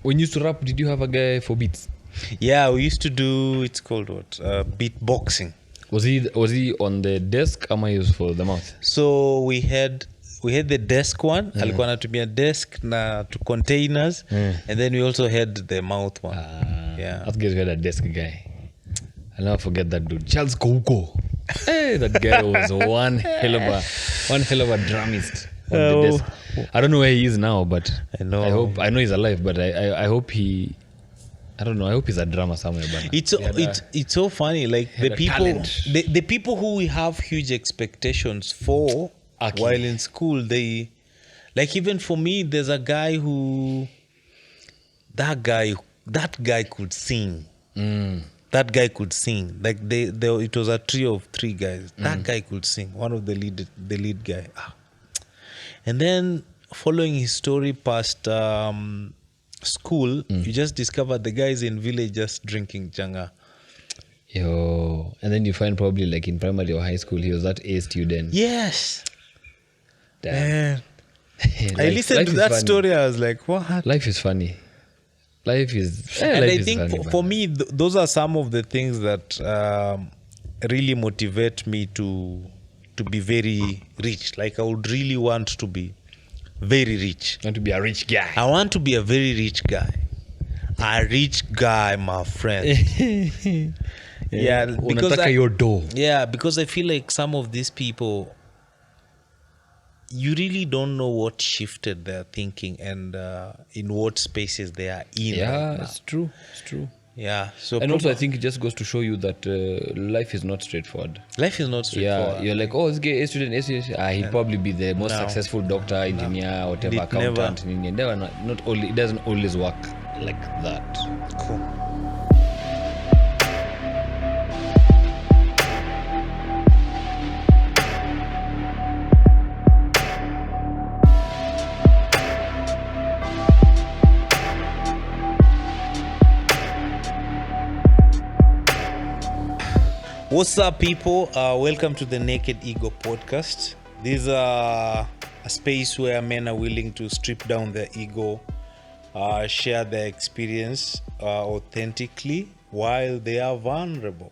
When you used to rap, did you have a guy for beats? Yeah, we used to do, it's called what? Beatboxing. Was he on the desk? Am I used for the mouth? So we had the desk one. Alikuwa anatumia desk na to containers. And then we also had the mouth one. Yeah. That guy had a desk guy. I'll never forget that dude. Charles Kouko. Hey, that guy was one hell of a drummist on the desk. I don't know where he is now, but I know he's alive, but I hope he, I don't know, I hope he's a drummer somewhere. But it's so funny, like the people who we have huge expectations for while in school, they, like, even for me, there's a guy who, that guy could sing. That guy could sing. Like it was a trio of 3 guys. That guy could sing. One of the lead guy. And then following his story past school, you just discover the guys in village just drinking changa. Yo, and then you find probably like in primary or high school, he was that A student. Yes. Damn. I listened to that story. I was like, what? Life is funny. Life is. And life I is think funny, for me, those are some of the things that really motivate me to be very rich. Like, I would really want to be very rich. You want to be a rich guy. I want to be a very rich guy. A rich guy, my friend. Yeah, because your dough. Yeah, because I feel like some of these people, you really don't know what shifted their thinking and in what spaces they are in. Yeah, right now. it's true. Yeah. So and also, I think it just goes to show you that life is not straightforward. Life is not straightforward. Yeah, you're like, oh, this guy A student. He'll probably be the most successful doctor, engineer, whatever, accountant. It doesn't always work like that. Cool. What's up, people? Welcome to the Naked Ego podcast. This is a space where men are willing to strip down their ego, share their experience authentically while they are vulnerable.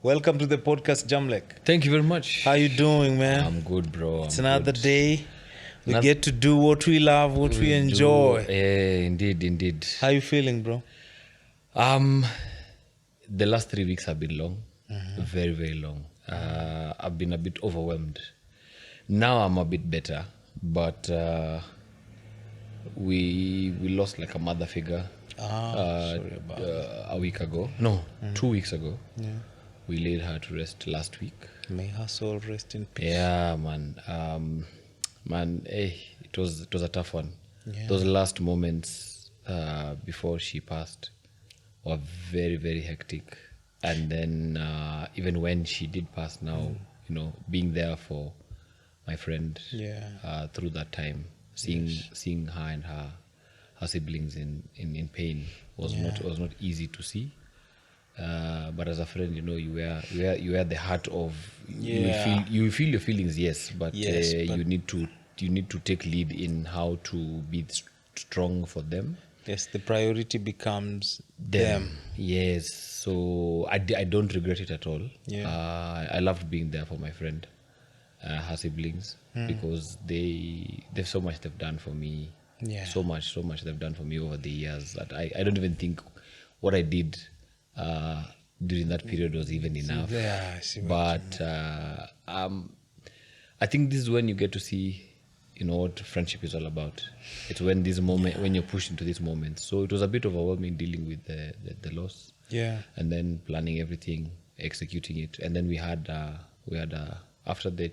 Welcome to the podcast, Jamlek. Thank you very much. How you doing, man? I'm good, bro. It's another day. We get to do what we love, what we enjoy. Yeah, indeed. How you feeling, bro? The last 3 weeks have been long. Very, very long. I've been a bit overwhelmed. Now I'm a bit better, but we lost like a mother figure Sorry about that. a week ago. No, 2 weeks ago. Yeah. We laid her to rest last week. May her soul rest in peace. Yeah, man. It was a tough one. Yeah. Those last moments before she passed were very, very hectic. And then even when she did pass now, being there for my friend through that time, seeing her and her siblings in pain was not easy to see. But as a friend, you were the heart of. You feel your feelings, yes, but you need to take lead in how to be strong for them. Yes, the priority becomes them. Yes, so I don't regret it at all. Yeah. I loved being there for my friend, her siblings, because they've so much they've done for me. Yeah. So much they've done for me over the years that I don't even think what I did during that period was even enough. Yeah, I see. But I think this is when you get to see what friendship is all about. It's when when you're pushed into these moments. So it was a bit overwhelming dealing with the loss. Yeah. And then planning everything, executing it. And then we had after the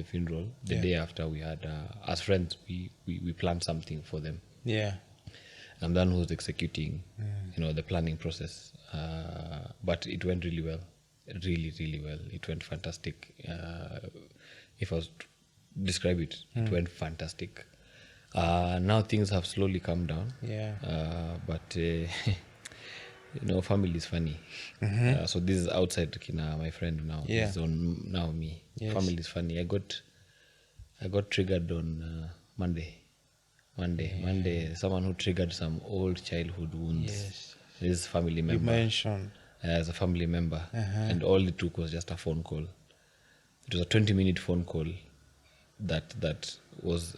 funeral, the day after, we had as friends we planned something for them. Yeah. And then who was executing the planning process. But it went really well. Really, really well. It went fantastic. If I was describe it, it went fantastic. Now things have slowly calmed down. Yeah. But family is funny. So this is outside my friend now. Yeah. This is on now me. Yes. Family is funny. I got triggered on Monday Monday, someone who triggered some old childhood wounds. Yes. His family member. You mentioned. As a family member. And all it took was just a phone call. It was a 20-minute phone call it was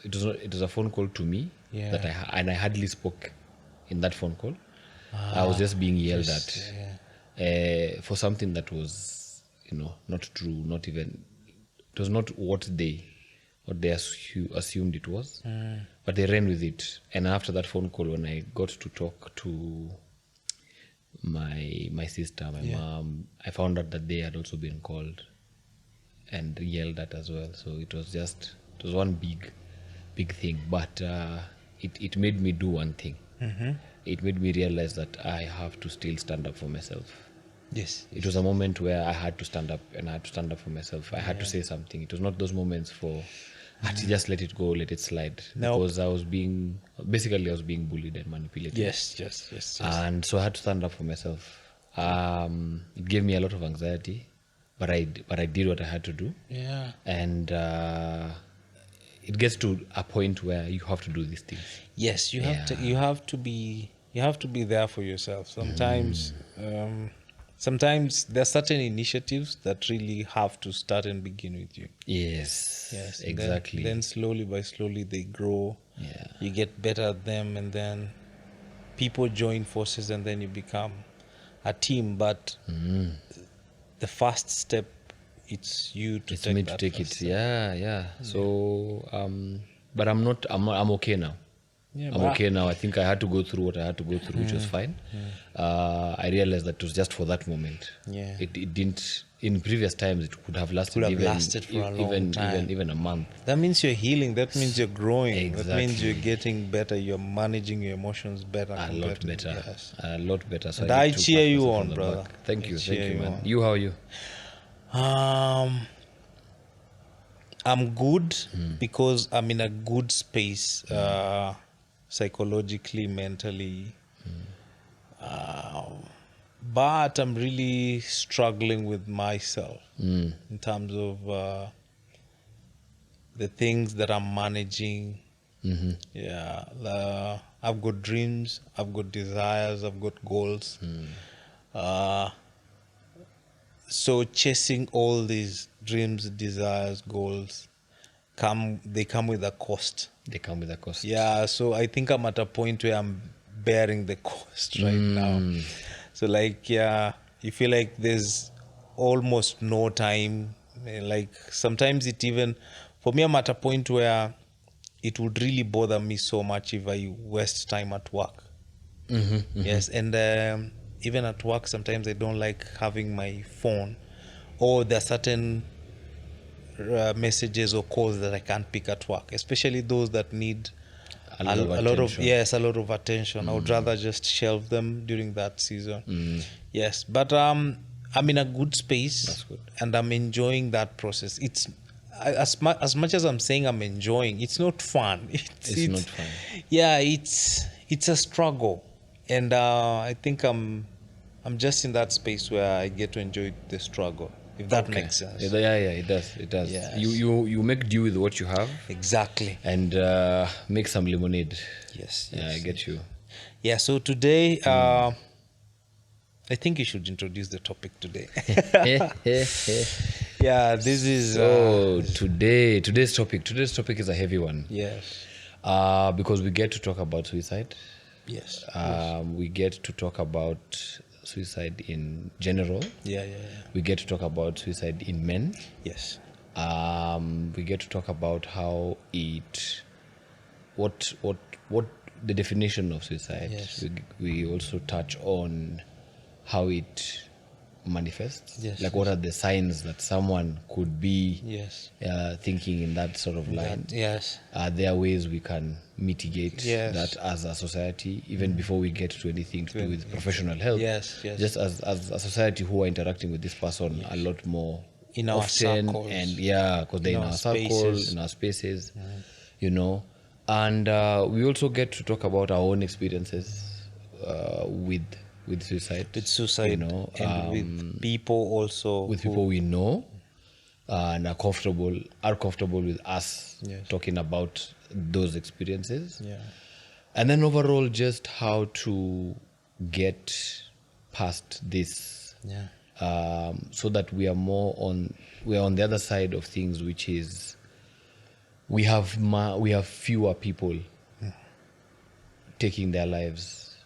a phone call to me that I hardly spoke in that phone call. I was just being yelled at for something that was, not true, not even, it was not what they assumed it was, but they ran with it. And after that phone call, when I got to talk to my sister, my mom, I found out that they had also been called and yelled at as well. So it was one big thing, but it made me do one thing. It made me realize that I have to still stand up for myself. Yes. It was a moment where I had to stand up, and I had to stand up for myself. I had to say something. It was not those moments for I had to just let it go, let it slide. No. Because I was being bullied and manipulated. Yes. And so I had to stand up for myself. It gave me a lot of anxiety, but I did what I had to do. Yeah. And it gets to a point where you have to do these things. Yes, you have to be there for yourself. Sometimes sometimes there are certain initiatives that really have to start and begin with you. Yes, exactly. Then slowly by slowly they grow. Yeah. You get better at them, and then people join forces, and then you become a team. But the first step, it's you to It's take me that to take first it. step. Yeah. So, but I'm okay now. Yeah, I'm okay now. I think I had to go through what I had to go through, which was fine. I realized that it was just for that moment. Yeah. It didn't. In previous times, it could have lasted lasted for a long time. even a month. That means you're healing. That means you're growing. Exactly. That means you're getting better. You're managing your emotions better. A lot better. Yes. A lot better. So And I get to cheer pat you myself on, the brother. back. Thank you, cheer man. on. You, how are you? I'm good because I'm in a good space, psychologically, mentally. But I'm really struggling with myself in terms of the things that I'm managing. Yeah, I've got dreams, I've got desires, I've got goals. So chasing all these dreams, desires, goals, they come with a cost. They come with a cost. Yeah, so I think I'm at a point where I'm bearing the cost right now. So you feel like there's almost no time. Like sometimes for me, I'm at a point where it would really bother me so much if I waste time at work. Yes, and even at work, sometimes I don't like having my phone, or there are certain messages or calls that I can't pick at work, especially those that need a lot of attention. I would rather just shelve them during that season. Yes, but I'm in a good space. That's good. And I'm enjoying that process. It's as much as I'm saying I'm enjoying, it's not fun. It's not fun. Yeah, it's a struggle, and I think I'm just in that space where I get to enjoy the struggle. If that makes sense. Yeah, it does. Yes. You make do with what you have. Exactly. And make some lemonade. Yes. Yeah, I get you. Yeah, so today, I think you should introduce the topic today. Yeah, this is... today's topic is a heavy one. Yes. Because we get to talk about suicide. Yes. We get to talk about suicide in general. Yeah. We get to talk about suicide in men. Yes. We get to talk about how what the definition of suicide. Yes. We also touch on how it manifests. Yes. Like what are the signs that someone could be thinking in that sort of line. Yes. Are there ways we can mitigate that as a society, even before we get to anything to do with professional help? Yes. Just as a society who are interacting with this person a lot more in our often, circles. and because they're in our circles, in our spaces, and we also get to talk about our own experiences with suicide. With suicide, and with people also. With people we know. and are comfortable with us Yes. talking about those experiences. Yeah. And then overall, just how to get past this, so that we are on the other side of things, which is we have fewer people taking their lives,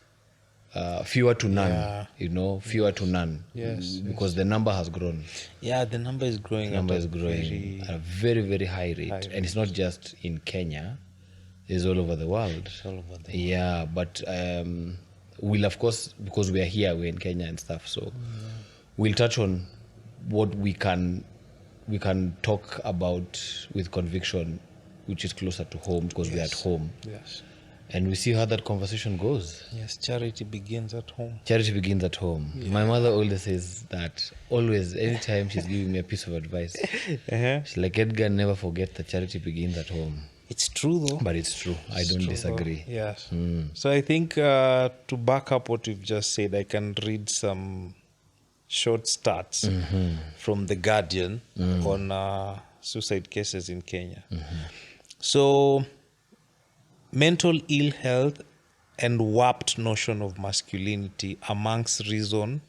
fewer to none. Yeah. Fewer to none. Yes, because the number has grown. Yeah, the number is growing. At a very, very high rate, and it's not just in Kenya. It's all over the world. Yeah, but we'll, of course, because we are here, we're in Kenya and stuff, so we'll touch on what we can talk about with conviction, which is closer to home, because we're at home. Yes. And we see how that conversation goes. Yes, charity begins at home. Charity begins at home. Yeah. My mother always says that, always, anytime she's giving me a piece of advice. She's like, Edgar, never forget that charity begins at home. It's true, though. But it's true. I don't disagree. Though. Yes. So I think to back up what you've just said, I can read some short stats from The Guardian on suicide cases in Kenya. So, mental ill health and warped notion of masculinity amongst reason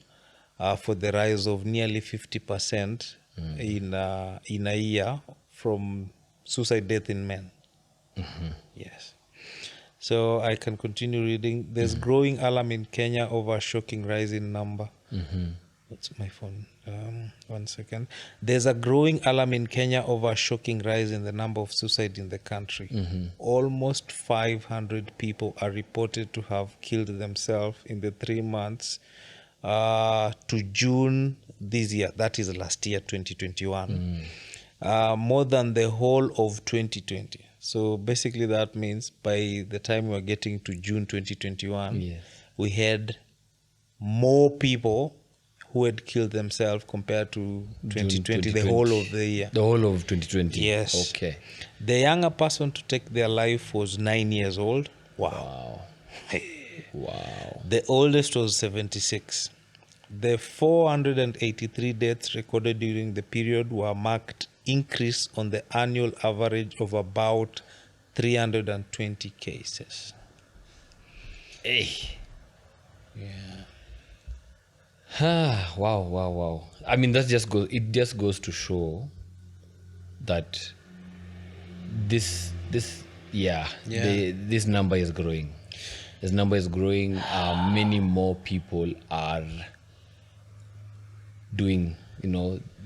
for the rise of nearly 50% in a year from suicide death in men. Yes. So I can continue reading. There's growing alarm in Kenya over a shocking rise in number. That's my phone. 1 second. There's a growing alarm in Kenya over a shocking rise in the number of suicides in the country. Almost 500 people are reported to have killed themselves in the 3 months to June this year. That is last year, 2021. More than the whole of 2020. So basically that means by the time we are getting to June 2021, we had more people who had killed themselves compared to 2020, the whole of the year. The whole of 2020? Yes. Okay. The younger person to take their life was 9 years old. Wow. Wow. The oldest was 76. The 483 deaths recorded during the period were marked increase on the annual average of about 320 cases. Hey. Yeah. Wow. I mean, it just goes to show that this number is growing. This number is growing. Many more people are doing,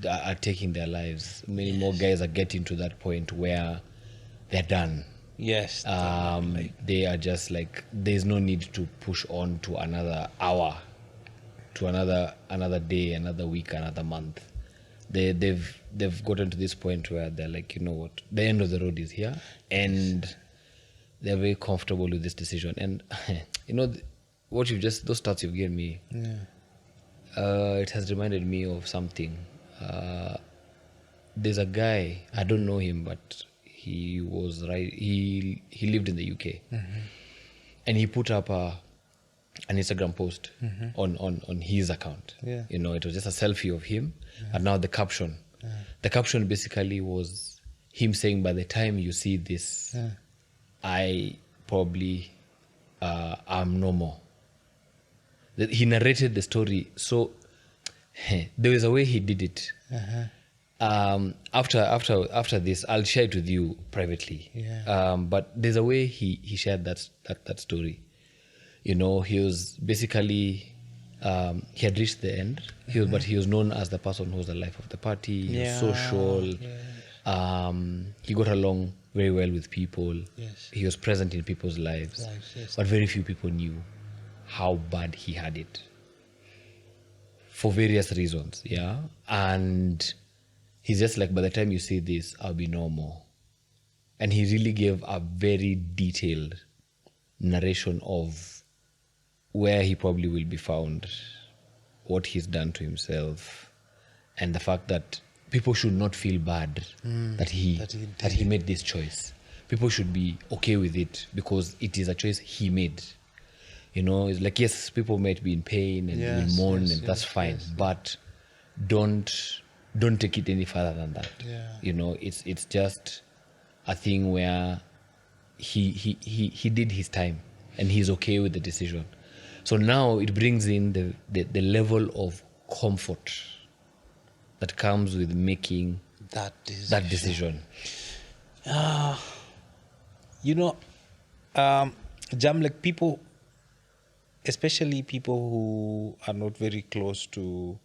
are taking their lives. Many more guys are getting to that point where they're done. Yes. They are just like, there's no need to push on to another hour, to another day, another week, another month. They've gotten to this point where they're like, you know what, the end of the road is here, and they're very comfortable with this decision. And what those stats you've given me, it has reminded me of something. There's a guy, I don't know him, but he lived in the UK, and he put up an Instagram post on his account. It was just a selfie of him, and now the caption basically was him saying, by the time you see this, I probably am no more. He narrated the story, so there was a way he did it. After this, I'll share it with you privately. But there's a way he shared that story. He was basically, he had reached the end, but he was known as the person who was the life of the party. He was social. He got along very well with people. He was present in people's lives. But very few people knew how bad he had it, for various reasons. And he's just like, by the time you see this, I'll be no more. And he really gave a very detailed narration of where he probably will be found, what he's done to himself, and the fact that people should not feel bad that he made this choice. People should be okay with it because it is a choice he made. It's like, yes, people might be in pain and will mourn, and that's fine. But don't don't take it any further than that. Yeah. You know, it's just a thing where he did his time and he's okay with the decision. So now it brings in the level of comfort that comes with making That decision. You know, Jamlek, people, especially people who are not very close to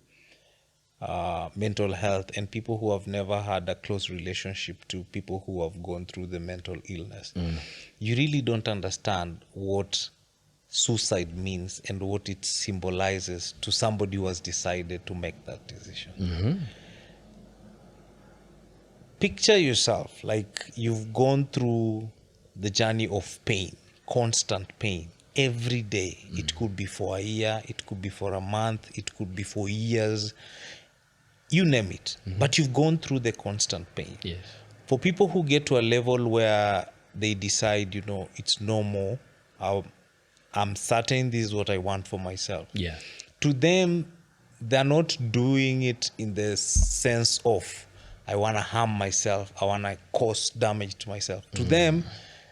mental health and people who have never had a close relationship to people who have gone through the mental illness, you really don't understand what suicide means and what it symbolizes to somebody who has decided to make that decision. Picture yourself like you've gone through the journey of pain, constant pain, every day. It could be for a year, it could be for a month, it could be for years, you name it. But you've gone through the constant pain. Yes. For people who get to a level where they decide, you know, it's no more, I'm certain this is what I want for myself. Yeah. To them, they're not doing it in the sense of, I want to harm myself, I want to cause damage to myself. To them,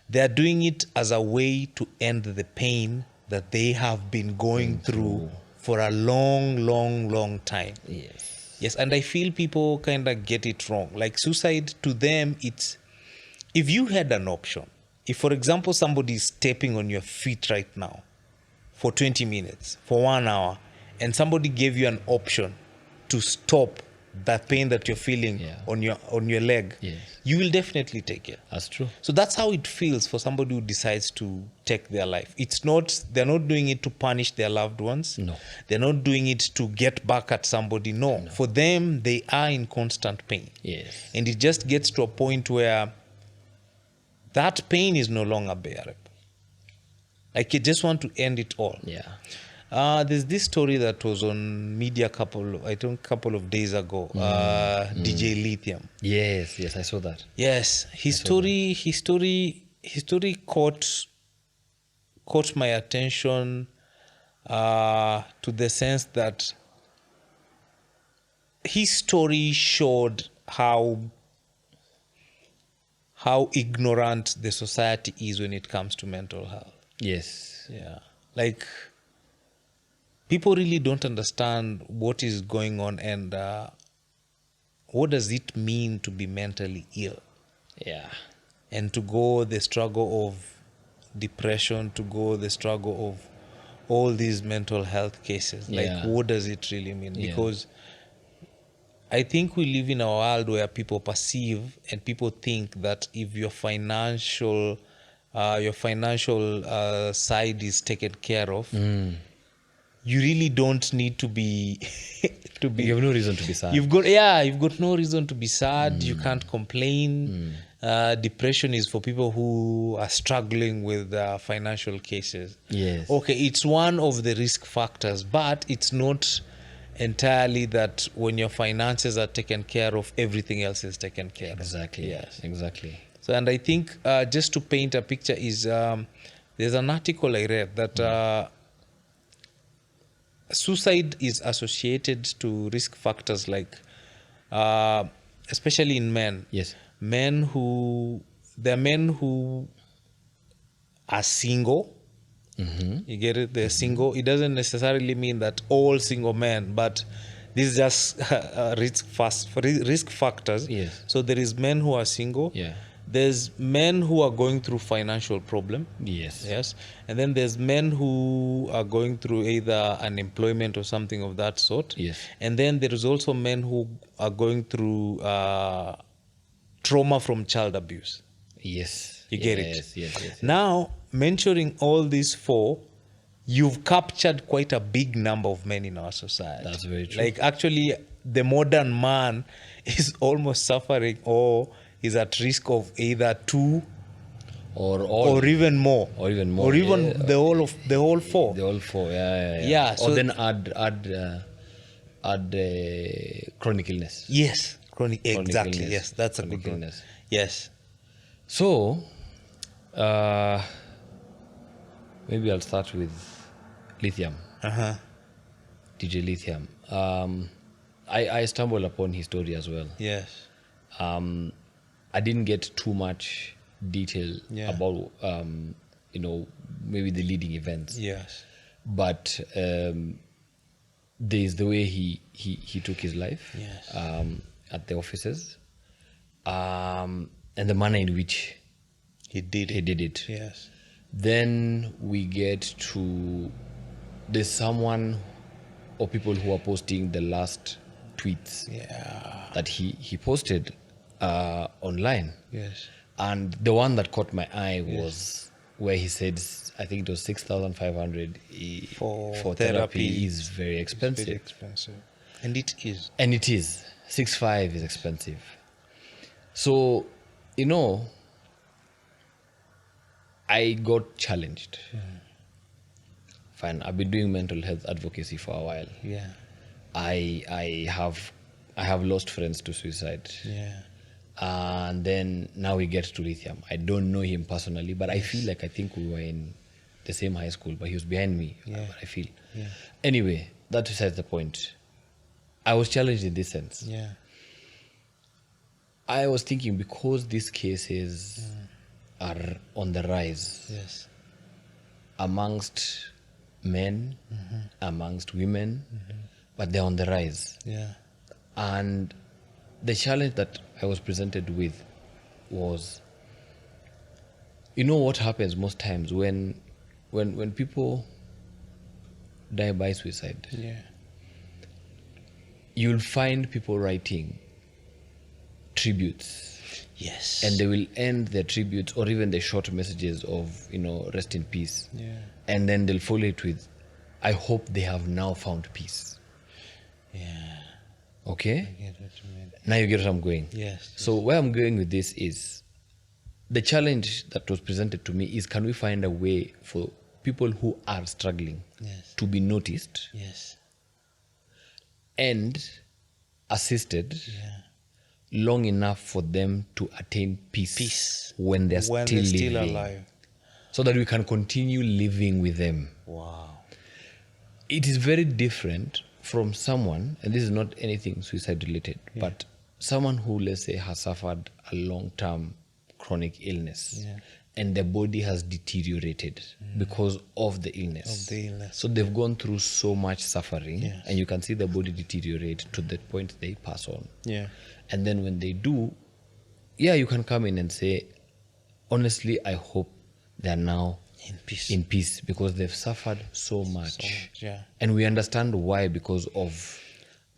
they're doing it as a way to end the pain that they have been going through for a long time. Yes. Yes, and I feel people kind of get it wrong. Like suicide, to them, it's, if you had an option, if, for example, somebody is stepping on your feet right now for 20 minutes, for 1 hour, and somebody gave you an option to stop that pain that you're feeling on your leg, you will definitely take it. That's true. So that's how it feels for somebody who decides to take their life. It's not, they're not doing it to punish their loved ones. No. They're not doing it to get back at somebody. No. For them, they are in constant pain. Yes. And it just gets to a point where that pain is no longer bearable. Like you just want to end it all. Yeah. There's this story that was on media couple of days ago. DJ Lithium. Yes, I saw that. Yes, his story caught my attention to the sense that his story showed how ignorant the society is when it comes to mental health. Yes. Yeah. Like, people really don't understand what is going on and what does it mean to be mentally ill. Yeah. And to go the struggle of depression, to go the struggle of all these mental health cases. Like, what does it really mean? Because I think we live in a world where people perceive and people think that if your financial side is taken care of, you really don't need to be You have no reason to be sad. You've got no reason to be sad. You can't complain. Depression is for people who are struggling with financial cases. Yes. Okay, it's one of the risk factors, but it's not entirely that when your finances are taken care of, everything else is taken care of. Exactly. Yes. Exactly. So, and I think just to paint a picture is, there's an article I read that suicide is associated to risk factors like, especially in men. Yes. There are men who are single. You get it? They're single. It doesn't necessarily mean that all single men, but this is just risk factors. Yes. So there is men who are single. Yeah. There's men who are going through financial problem. Yes. And then there's men who are going through either unemployment or something of that sort. Yes. And then there is also men who are going through trauma from child abuse. Yes. You get it? Yes. Now, mentioning all these four, you've captured quite a big number of men in our society. That's very true. Like, actually, the modern man is almost suffering or is at risk of either two or even more. Or even the whole four. The whole four, yeah. Yeah, or then add chronic illness. Yes, chronic exactly. Illness. Yes, that's chronic a good illness. one. Yes. So, maybe I'll start with Lithium. DJ Lithium. I stumbled upon his story as well. Yes. I didn't get too much detail about, maybe the leading events. Yes. But there's the way he took his life at the offices, and the manner in which he did it. Yes. Then we get to, there's someone or people who are posting the last tweets that he posted online. Yes. And the one that caught my eye was where he said, I think it was 6,500 for therapy is very expensive. Very expensive. And it is. And it is. 6,500 is expensive. So, I got challenged. Fine, I've been doing mental health advocacy for a while. Yeah. I have lost friends to suicide. Yeah. And then now we get to lithium. I don't know him personally, but I feel like I think we were in the same high school, but he was behind me. Yeah. But I feel. Yeah. Anyway, that besides the point. I was challenged in this sense. Yeah. I was thinking, because these cases are on the rise amongst men, amongst women, but they're on the rise. Yeah. And the challenge that I was presented with was, what happens most times when people die by suicide? Yeah. You'll find people writing tributes. Yes. And they will end their tributes or even the short messages of, rest in peace. Yeah. And then they'll follow it with, I hope they have now found peace. Yeah. Okay? I get what you mean. Now you get what I'm going. Yes. So where I'm going with this is, the challenge that was presented to me is, can we find a way for people who are struggling to be noticed and assisted long enough for them to attain peace when they're still living, alive, so that we can continue living with them. Wow. It is very different from someone, and this is not anything suicide related, but someone who, let's say, has suffered a long-term chronic illness and their body has deteriorated because of the illness. So they've gone through so much suffering, and you can see the body deteriorate to the point they pass on. Yeah. And then when they do, you can come in and say, honestly, I hope they're now in peace because they've suffered so much. And we understand why, because of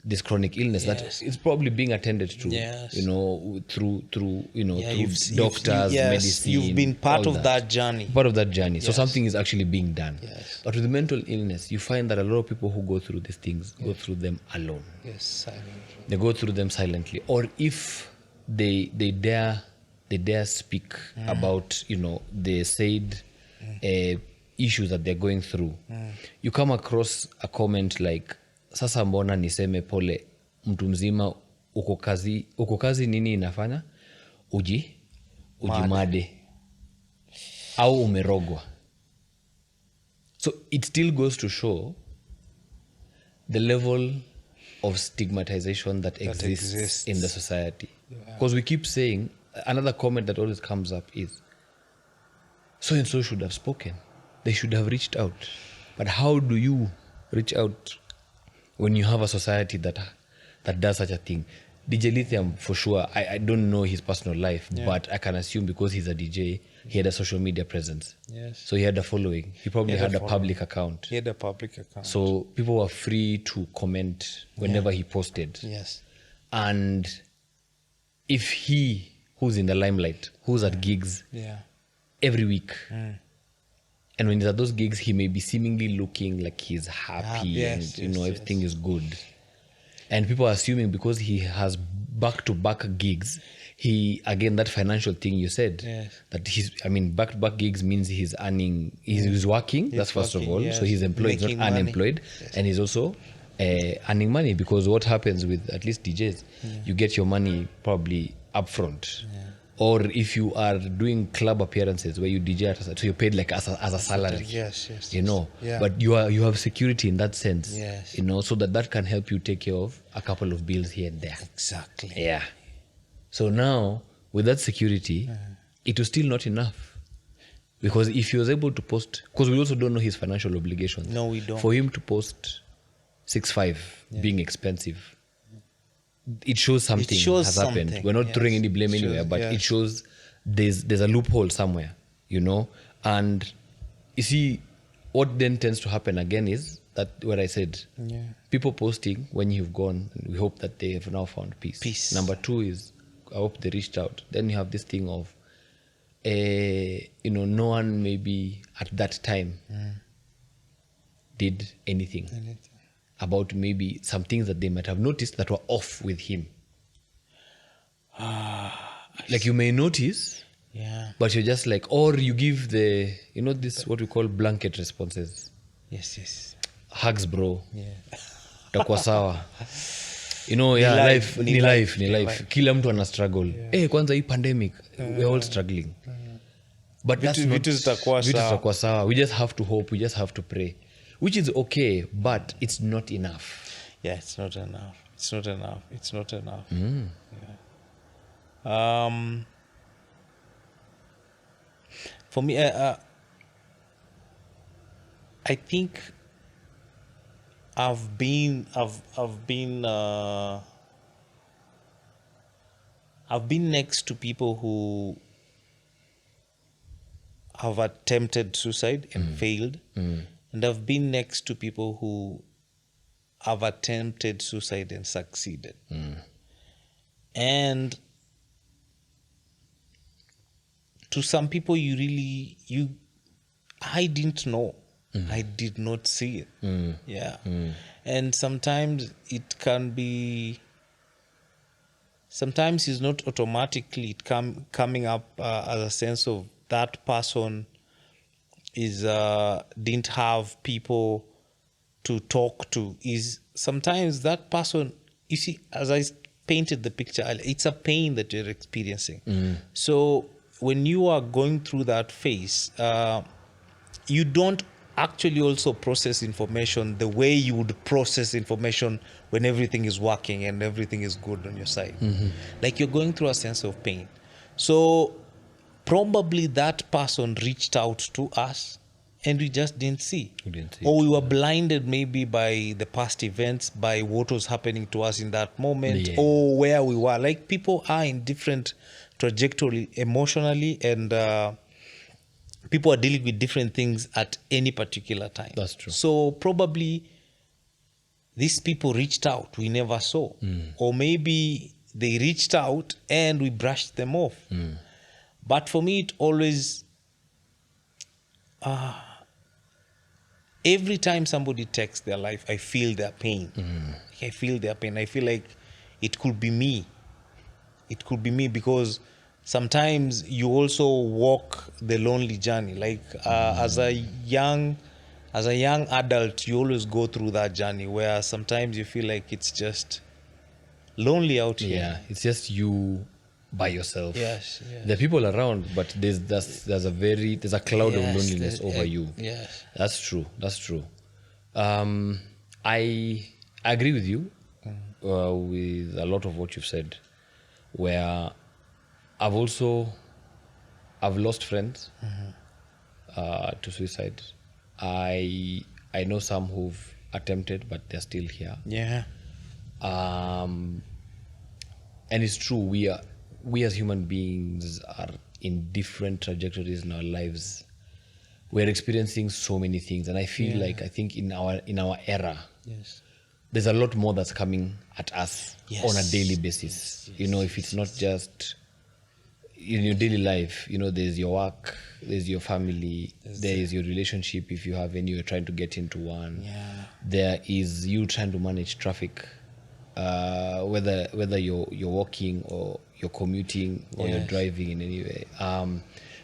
this chronic illness that is probably being attended to, through doctors, medicine. You've been part of that journey. Part of that journey. So something is actually being done. But with mental illness, you find that a lot of people who go through these things go through them alone. Silently. They go through them silently. Or if they dare speak about, the said issues that they're going through, you come across a comment like, sasa mbona niseme pole, mtu mzima uko kazi nini inafanya? Ujimade. Au umerogwa. So it still goes to show the level of stigmatization that exists in the society. Because we keep saying, another comment that always comes up is, so and so should have spoken. They should have reached out. But how do you reach out when you have a society that does such a thing? DJ Lithium, for sure, I don't know his personal life, but I can assume because he's a DJ, he had a social media presence. So he had a following. He probably had a public account. He had a public account. So people were free to comment whenever he posted. And if he, who's in the limelight, who's at gigs every week, and when he's at those gigs, he may be seemingly looking like he's happy and everything is good. And people are assuming because he has back-to-back gigs, that financial thing you said, that back-to-back gigs means he's earning, he's working, that's first of all. So he's employed, not unemployed. And he's also earning money, because what happens with at least DJs, you get your money probably upfront. Or if you are doing club appearances where you DJ, so you're paid like as a salary. Yes. You know, Yeah. but you have security in that sense. Yes. You know, so that can help you take care of a couple of bills here and there. Exactly. Yeah. So now with that security, it was still not enough. Because if he was able to post, because we also don't know his financial obligations. No, we don't. For him to post 6.5 being expensive, it shows something has happened. We're not throwing any blame anywhere, but it shows there's a loophole somewhere, you know. And you see, what then tends to happen again is that what I said, people posting when you've gone, and we hope that they have now found peace. Number 2 is, I hope they reached out. Then you have this thing of, you know, no one maybe at that time did anything about maybe some things that they might have noticed that were off with him. Like you may notice, but you're just like, or you give the, you know, this what we call blanket responses. Yes. Hugs, bro. Yeah. Takuwa sawa. You know, life. Kila mtu ana struggle. Kwanza hii pandemic, we're all struggling. But that's not, vitu zitakuwa sawa. We just have to hope, we just have to pray. Which is okay, but it's not enough. Yeah, it's not enough. For me, I think I've been next to people who have attempted suicide and failed. And I've been next to people who have attempted suicide and succeeded. And to some people, I didn't know. I did not see it. And sometimes it can be, sometimes it's not automatically coming up as a sense of that person didn't have people to talk to. Is sometimes that person, you see, as I painted the picture, it's a pain that you're experiencing. So when you are going through that phase, you don't actually also process information the way you would process information when everything is working and everything is good on your side. Like you're going through a sense of pain. So probably that person reached out to us and we just didn't see. Or we were blinded maybe by the past events, by what was happening to us in that moment, or where we were. Like people are in different trajectory emotionally, and people are dealing with different things at any particular time. That's true. So probably these people reached out, we never saw. Or maybe they reached out and we brushed them off. But for me, it always, every time somebody takes their life, I feel their pain. I feel their pain. I feel like it could be me. It could be me, because sometimes you also walk the lonely journey. Like as a young adult, you always go through that journey where sometimes you feel like it's just lonely out here. Yeah, it's just you by yourself. Yes. There are people around, but there's a cloud of loneliness over you. Yes, that's true. I agree with you with a lot of what you've said, where I've lost friends to suicide. I know some who've attempted, but they're still here. Yeah. And it's true, we as human beings are in different trajectories in our lives. We're experiencing so many things, and I feel like, I think in our era, there's a lot more that's coming at us on a daily basis. You know, if it's not just in your daily life, you know, there's your work, there's your family, there is your relationship, if you have any, you're trying to get into one. There is you trying to manage traffic, whether you're walking or you're commuting or you're driving in any way.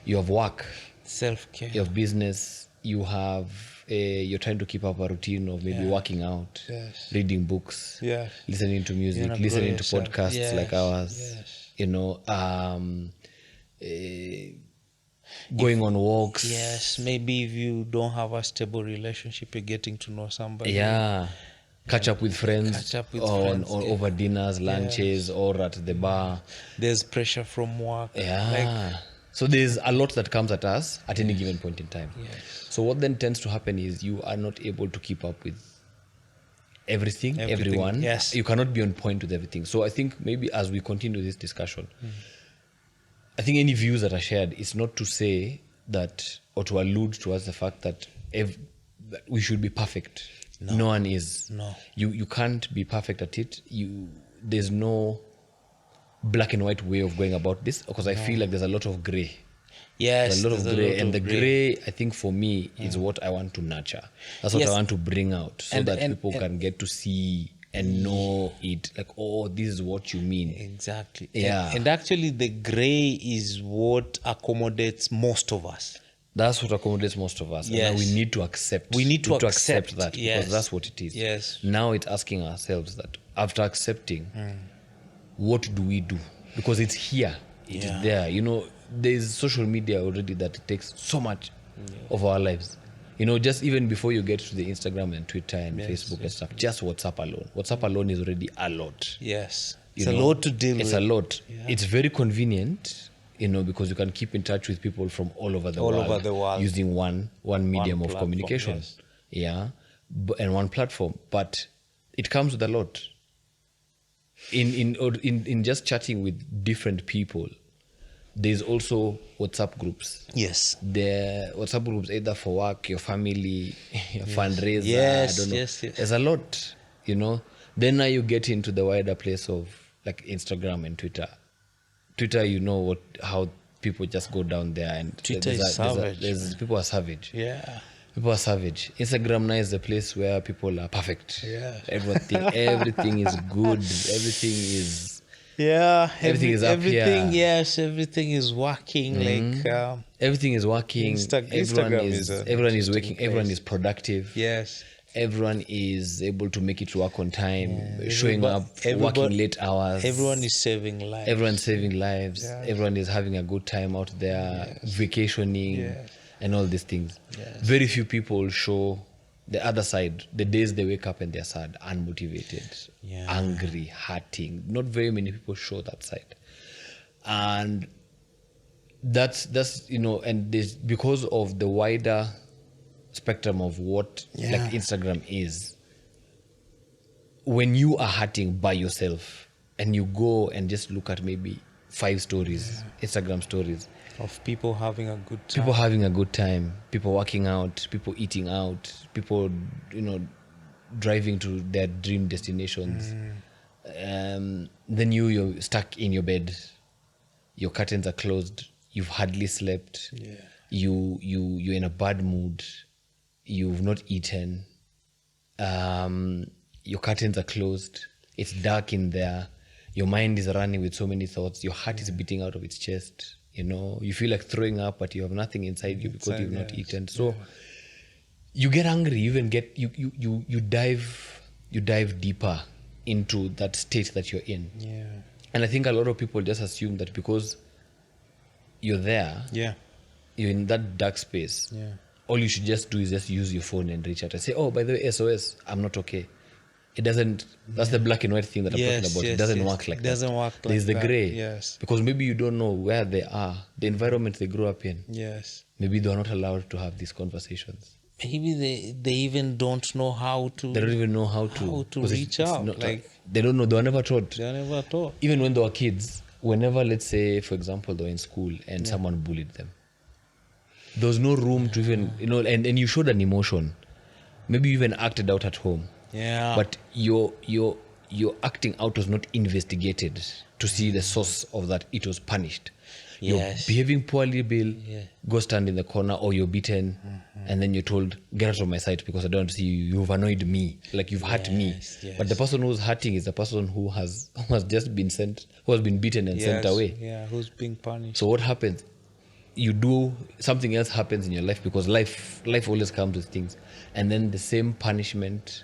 You have work, self-care, you have business, you have you're trying to keep up a routine of maybe working out, reading books, listening to music, listening to podcasts like ours, you know, going on walks. Yes, maybe if you don't have a stable relationship, you're getting to know somebody. Yeah. Catch up with friends, or over dinners, lunches, or at the bar. There's pressure from work. Yeah. So there's a lot that comes at us at any given point in time. Yes. So what then tends to happen is you are not able to keep up with everything. Everyone. Yes. You cannot be on point with everything. So I think maybe as we continue this discussion, I think any views that are shared is not to say that, or to allude towards the fact that that we should be perfect. No one is. No. You can't be perfect at it. There's no black and white way of going about this, because I feel like there's a lot of gray. Yes, there's a lot of gray, and the gray, I think, for me, is what I want to nurture. That's what I want to bring out, so that people can get to see and know it. Like, oh, this is what you mean. Exactly. Yeah. And actually, the gray is what accommodates most of us. That's what accommodates most of us. Yes. And we need to accept. We need to accept that, because that's what it is. Yes. Now it's asking ourselves that after accepting, what do we do? Because it's here. It is there. There's social media already that takes so much of our lives. Just even before you get to the Instagram and Twitter and Facebook and stuff, just WhatsApp alone. WhatsApp alone is already a lot. Yes. It's a lot to deal with. It's a lot. Yeah. It's very convenient, because you can keep in touch with people from all over the world using one medium of communication. Yes. Yeah. And one platform. But it comes with a lot. In just chatting with different people, there's also WhatsApp groups. Yes. The WhatsApp groups, either for work, your family, your fundraiser. Yes, I don't know. yes. There's a lot, Then now you get into the wider place of like Instagram and Twitter. Twitter, how people just go down there, and Twitter is savage. People are savage. Yeah. People are savage. Instagram now is the place where people are perfect. Yeah. Everything is good. Everything is. Yeah, everything is up here. Yes, everything is working. Everything is working. Everyone is working. Everyone is productive. Yes. Everyone is able to make it to work on time, showing up, working late hours. Everyone is saving lives. Everyone's saving lives. Yes. Everyone is having a good time out there, vacationing, and all these things. Yes. Very few people show the other side, the days they wake up and they're sad, unmotivated, angry, hurting. Not very many people show that side. And that's and this, because of the wider spectrum of what like Instagram is, when you are hurting by yourself and you go and just look at maybe 5 stories, Instagram stories, of people having a good time. People having a good time, people working out, people eating out, people, driving to their dream destinations. Then you're stuck in your bed. Your curtains are closed. You've hardly slept. Yeah. You're in a bad mood. You've not eaten. Your curtains are closed. It's dark in there. Your mind is running with so many thoughts. Your heart is beating out of its chest. You feel like throwing up, but you have nothing inside you because you've not eaten. So you get angry. You even get you dive deeper into that state that you're in. Yeah. And I think a lot of people just assume that because you're there, you're in that dark space. Yeah. All you should just do is just use your phone and reach out and say, "Oh, by the way, SOS, I'm not okay." It doesn't. That's the black and white thing that I'm talking about. It doesn't work like that. Doesn't work like that. There's the gray. Yes. Because maybe you don't know where they are, the environment they grew up in. Yes. Maybe they're not allowed to have these conversations. Maybe they even don't know how to. They don't even know how to reach out. They don't know. They were never taught. They were never taught. Even when they were kids, whenever, let's say, for example, they were in school and someone bullied them, there was no room to even, and you showed an emotion. Maybe you even acted out at home. Yeah. But your acting out was not investigated to see the source of that. It was punished. Yes. You're behaving poorly, Bill. Yeah. Go stand in the corner, or you're beaten, and then you're told, "Get out of my sight because I don't want to see you. You've annoyed me. Like you've hurt me." Yes. But the person who's hurting is the person who has just been sent, who has been beaten and sent away. Yeah, who's being punished. So what happens? You do something else happens in your life, because life always comes with things, and then the same punishment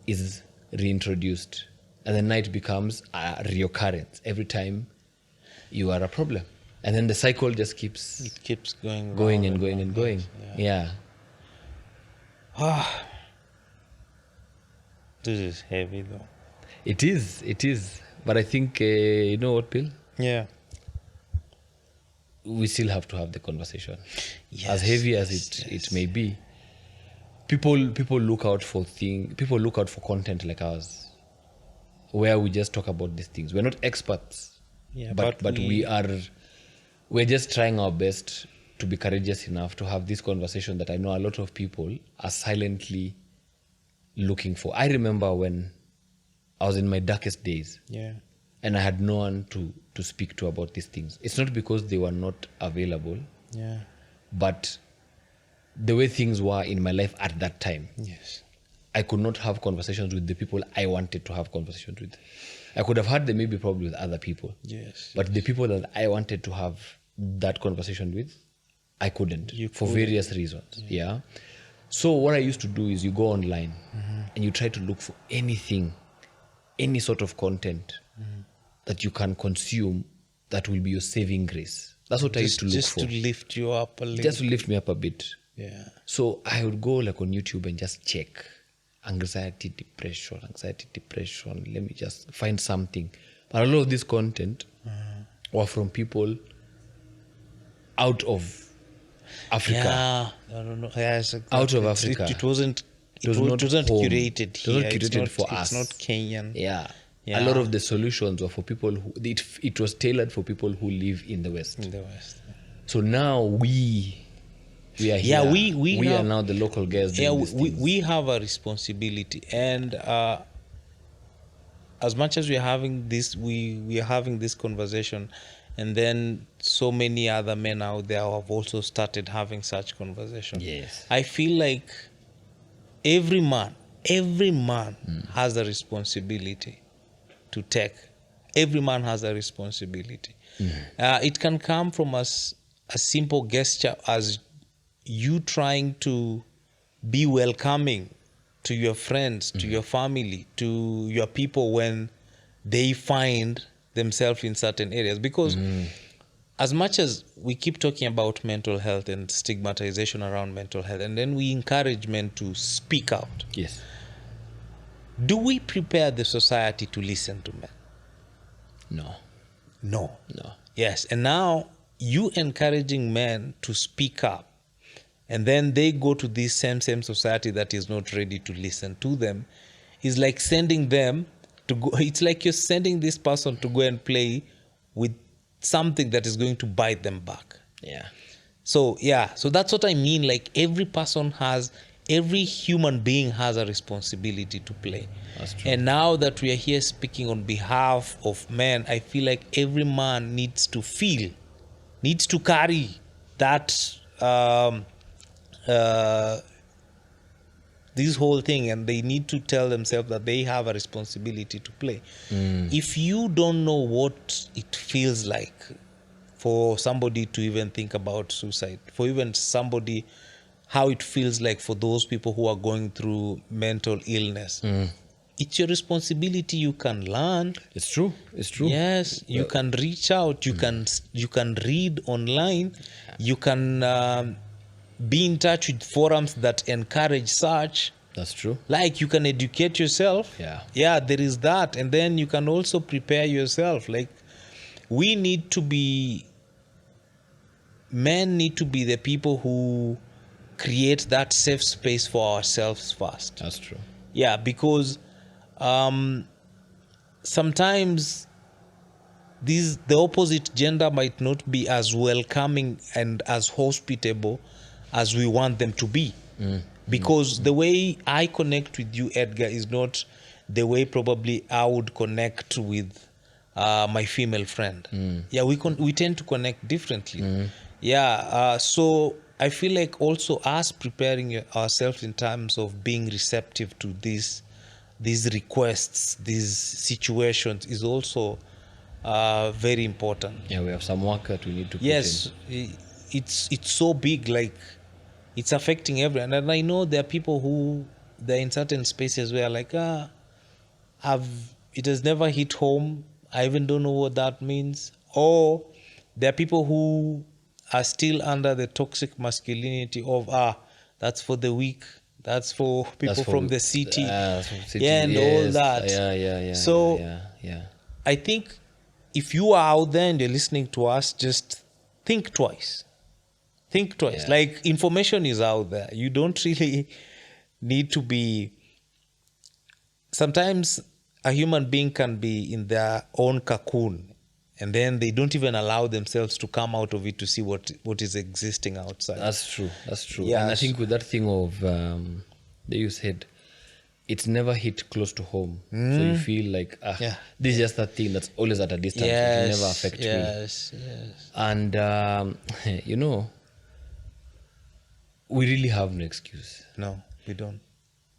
is reintroduced, and then now it becomes a reoccurrence every time you are a problem. And then the cycle just keeps It keeps going and going and going. Yeah. This is heavy though. It is. But I think, you know what, Bill? Yeah. We still have to have the conversation. Yes, As heavy as it may be, people look out for content like ours, where we just talk about these things. We're not experts, but we're just trying our best to be courageous enough to have this conversation that I know a lot of people are silently looking for. I remember when I was in my darkest days, and I had no one to speak to about these things. It's not because they were not available, but the way things were in my life at that time, I could not have conversations with the people I wanted to have conversations with. I could have had them maybe probably with other people, but the people that I wanted to have that conversation with, I couldn't for various reasons. So what I used to do is you go online and you try to look for anything, any sort of content that you can consume that will be your saving grace. That's what I used to look for. Just to lift you up a little. Just to lift me up a bit. So I would go like on YouTube and just check anxiety, depression. Let me just find something. But a lot of this content were from people out of Africa. I don't know. Out of Africa. It wasn't curated here. It was not curated for us. It's not Kenyan. A lot of the solutions were for people who it was tailored for people who live in the West. So now we are here. We are now the local guys. We have a responsibility, and as much as we are having this, we are having this conversation, and then so many other men out there have also started having such conversation. I feel like every man has a responsibility to take. Every man has a responsibility. It can come from a simple gesture as you trying to be welcoming to your friends, to your family, to your people when they find themselves in certain areas. Because as much as we keep talking about mental health and stigmatization around mental health, and then we encourage men to speak out. Do we prepare the society to listen to men? No. Yes. And now you encouraging men to speak up, and then they go to this same society that is not ready to listen to them, is like sending them to go. It's like you're sending this person to go and play with something that is going to bite them back. So that's what I mean. Like every human being has a responsibility to play. That's true. And now that we are here speaking on behalf of men, I feel like every man needs to carry that this whole thing, and they need to tell themselves that they have a responsibility to play. If you don't know what it feels like for somebody to even think about suicide, for even somebody how it feels like for those people who are going through mental illness, it's your responsibility. You can learn. It's true. Yes, you can reach out. You can read online. You can be in touch with forums that encourage such. That's true. Like you can educate yourself. There is that. And then you can also prepare yourself. Like men need to be the people who create that safe space for ourselves first. That's true. Because sometimes the opposite gender might not be as welcoming and as hospitable as we want them to be. Because the way I connect with you, Edgar, is not the way probably I would connect with my female friend. We tend to connect differently. So I feel like also us preparing ourselves in terms of being receptive to these requests, these situations is also very important. We have some work that we need to put in. Yes, it's so big, like it's affecting everyone. And I know there are people who they're in certain spaces where like, it has never hit home. I even don't know what that means. Or there are people who are still under the toxic masculinity of, that's for the weak, that's for people from the city, and all that. So I think if you are out there and you're listening to us, just think twice. Think twice. Yeah. Like, information is out there. You don't really need to be... Sometimes a human being can be in their own cocoon, and then they don't even allow themselves to come out of it to see what is existing outside. That's true. Yes. And I think with that thing of that you said, it's never hit close to home. So you feel like, this is just that thing that's always at a distance. It will never affect me. Yes. And, we really have no excuse. No, we don't.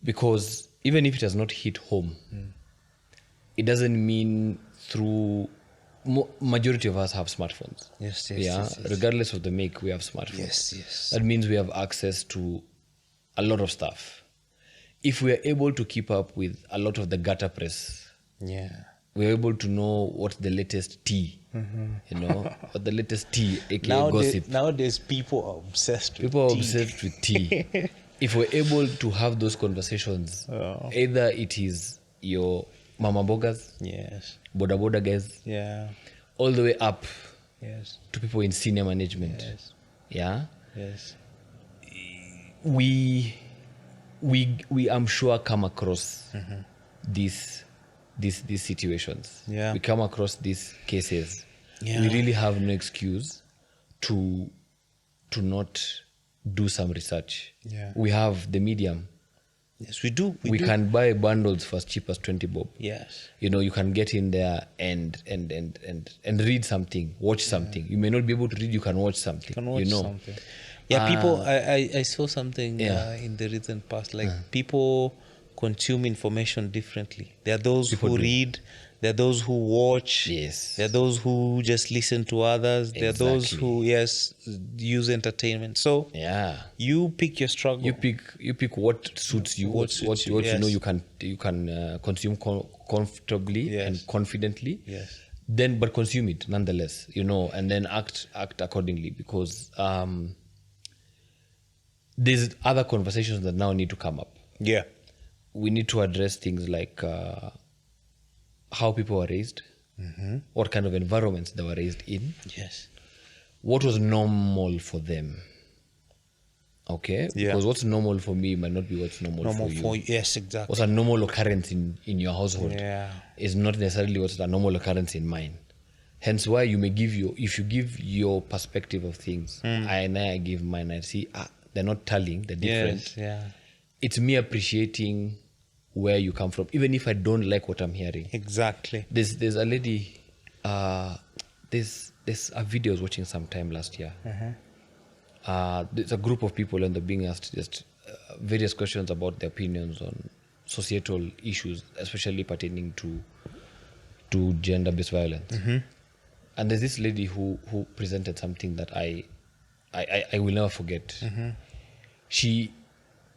Because even if it has not hit home, it doesn't mean through... majority of us have smartphones. Yes. Regardless of the make, we have smartphones. Yes. That means we have access to a lot of stuff. If we are able to keep up with a lot of the gutter press, we're able to know what's the latest tea, what the latest tea, aka gossip. Nowadays, people are obsessed with tea. If we're able to have those conversations, either it is your mama bogas, boda boda guys, all the way up to people in senior management. We I'm sure come across these situations. We come across these cases. We really have no excuse to not do some research. We have the medium. Yes, we do. We can buy bundles for as cheap as 20 bob. Yes. You can get in there and read something, watch something. You may not be able to read, you can watch something. Something. Yeah, people, I saw something in the recent past, like people consume information differently. There are those who read, there are those who watch, there are those who just listen to others, there are those who, use entertainment. So you pick your struggle. You pick what suits you, what you can consume comfortably and confidently. Then, but consume it nonetheless, and then act accordingly, because there's other conversations that now need to come up. We need to address things like how people were raised, what kind of environments they were raised in, what was normal for them. Okay? Because what's normal for me might not be what's normal for you. Yes, exactly. What's a normal occurrence in your household is not necessarily what's a normal occurrence in mine. Hence why you may if you give your perspective of things, I give mine, I see, they're not telling, they're different. It's me appreciating where you come from, even if I don't like what I'm hearing. Exactly. There's a lady, there's a video I was watching sometime last year. There's a group of people and they're being asked just various questions about their opinions on societal issues, especially pertaining to gender-based violence. And there's this lady who presented something that I will never forget. She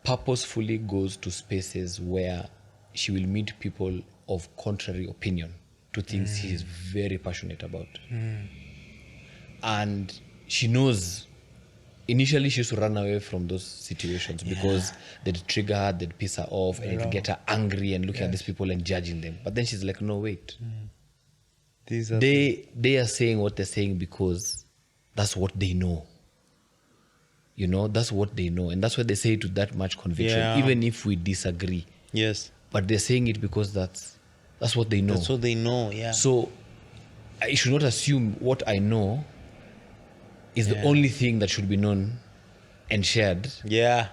purposefully goes to spaces where she will meet people of contrary opinion to things she is very passionate about. And she knows, initially she used to run away from those situations because they'd trigger her, they'd piss her off, and it'd get her angry and looking at these people and judging them. But then she's like, no, wait. They are saying what they're saying because that's what they know. That's what they know. And that's why they say it with that much conviction, even if we disagree. But they're saying it because that's what they know. That's what they know, So I should not assume what I know is the only thing that should be known and shared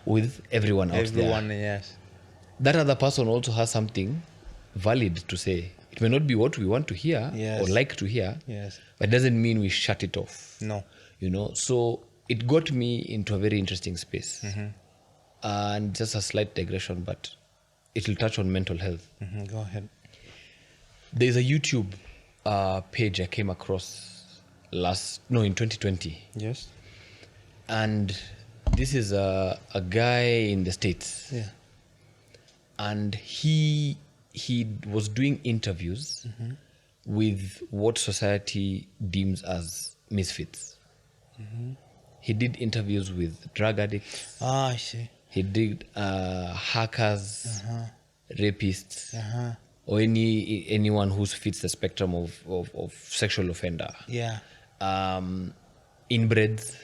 with everyone out there. That other person also has something valid to say. It may not be what we want to hear or like to hear, but it doesn't mean we shut it off. No. So it got me into a very interesting space. And just a slight digression, but it will touch on mental health. Go ahead. There's a YouTube page I came across in 2020. And this is a guy in the States. And he was doing interviews with what society deems as misfits. He did interviews with drug addicts. I see. He did hackers, rapists, or anyone who fits the spectrum of sexual offender. Yeah. Inbreds,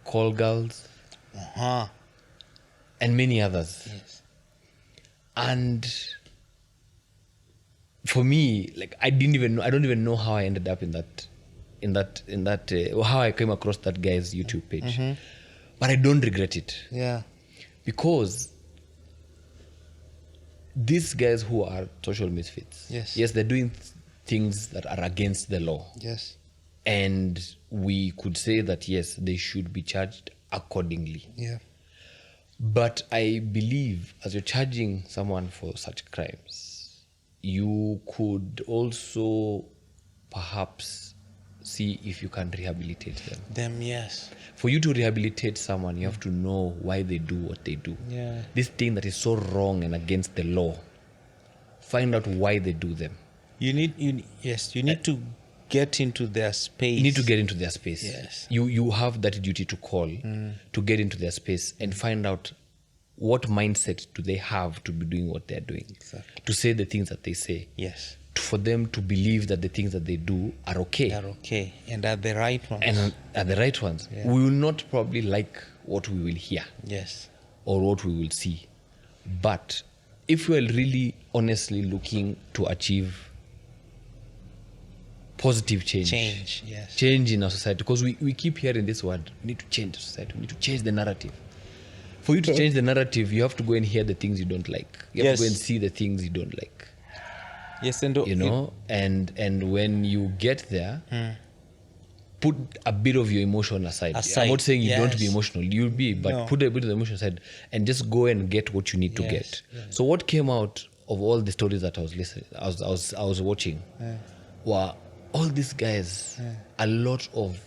call girls, and many others. Yes. And for me, like I don't even know how I ended up in that how I came across that guy's YouTube page. But I don't regret it. Yeah. Because these guys who are social misfits, yes, they're doing things that are against the law. Yes. And we could say that, yes, they should be charged accordingly. Yeah. But I believe as you're charging someone for such crimes, you could also perhaps see if you can rehabilitate them. Yes. For you to rehabilitate someone, you have to know why they do what they do. Yeah. This thing that is so wrong and against the law, find out why they do them. You need to get into their space. You need to get into their space. Yes. You have that duty to call to get into their space and find out what mindset do they have to be doing what they're doing. Exactly. To say the things that they say. Yes. For them to believe that the things that they do are okay. They're okay. And are the right ones. And are the right ones. Yeah. We will not probably like what we will hear. Yes. Or what we will see. But if we are really honestly looking to achieve positive change. Yes. Change in our society. Because we keep hearing this word, we need to change the society, we need to change the narrative. For you to change the narrative, you have to go and hear the things you don't like. You have to go and see the things you don't like. Yes, and and when you get there, put a bit of your emotion aside. I'm not saying you don't be emotional, you'll be, but put a bit of the emotion aside and just go and get what you need to get. So what came out of all the stories that I was listening, I was watching, were all these guys. A lot of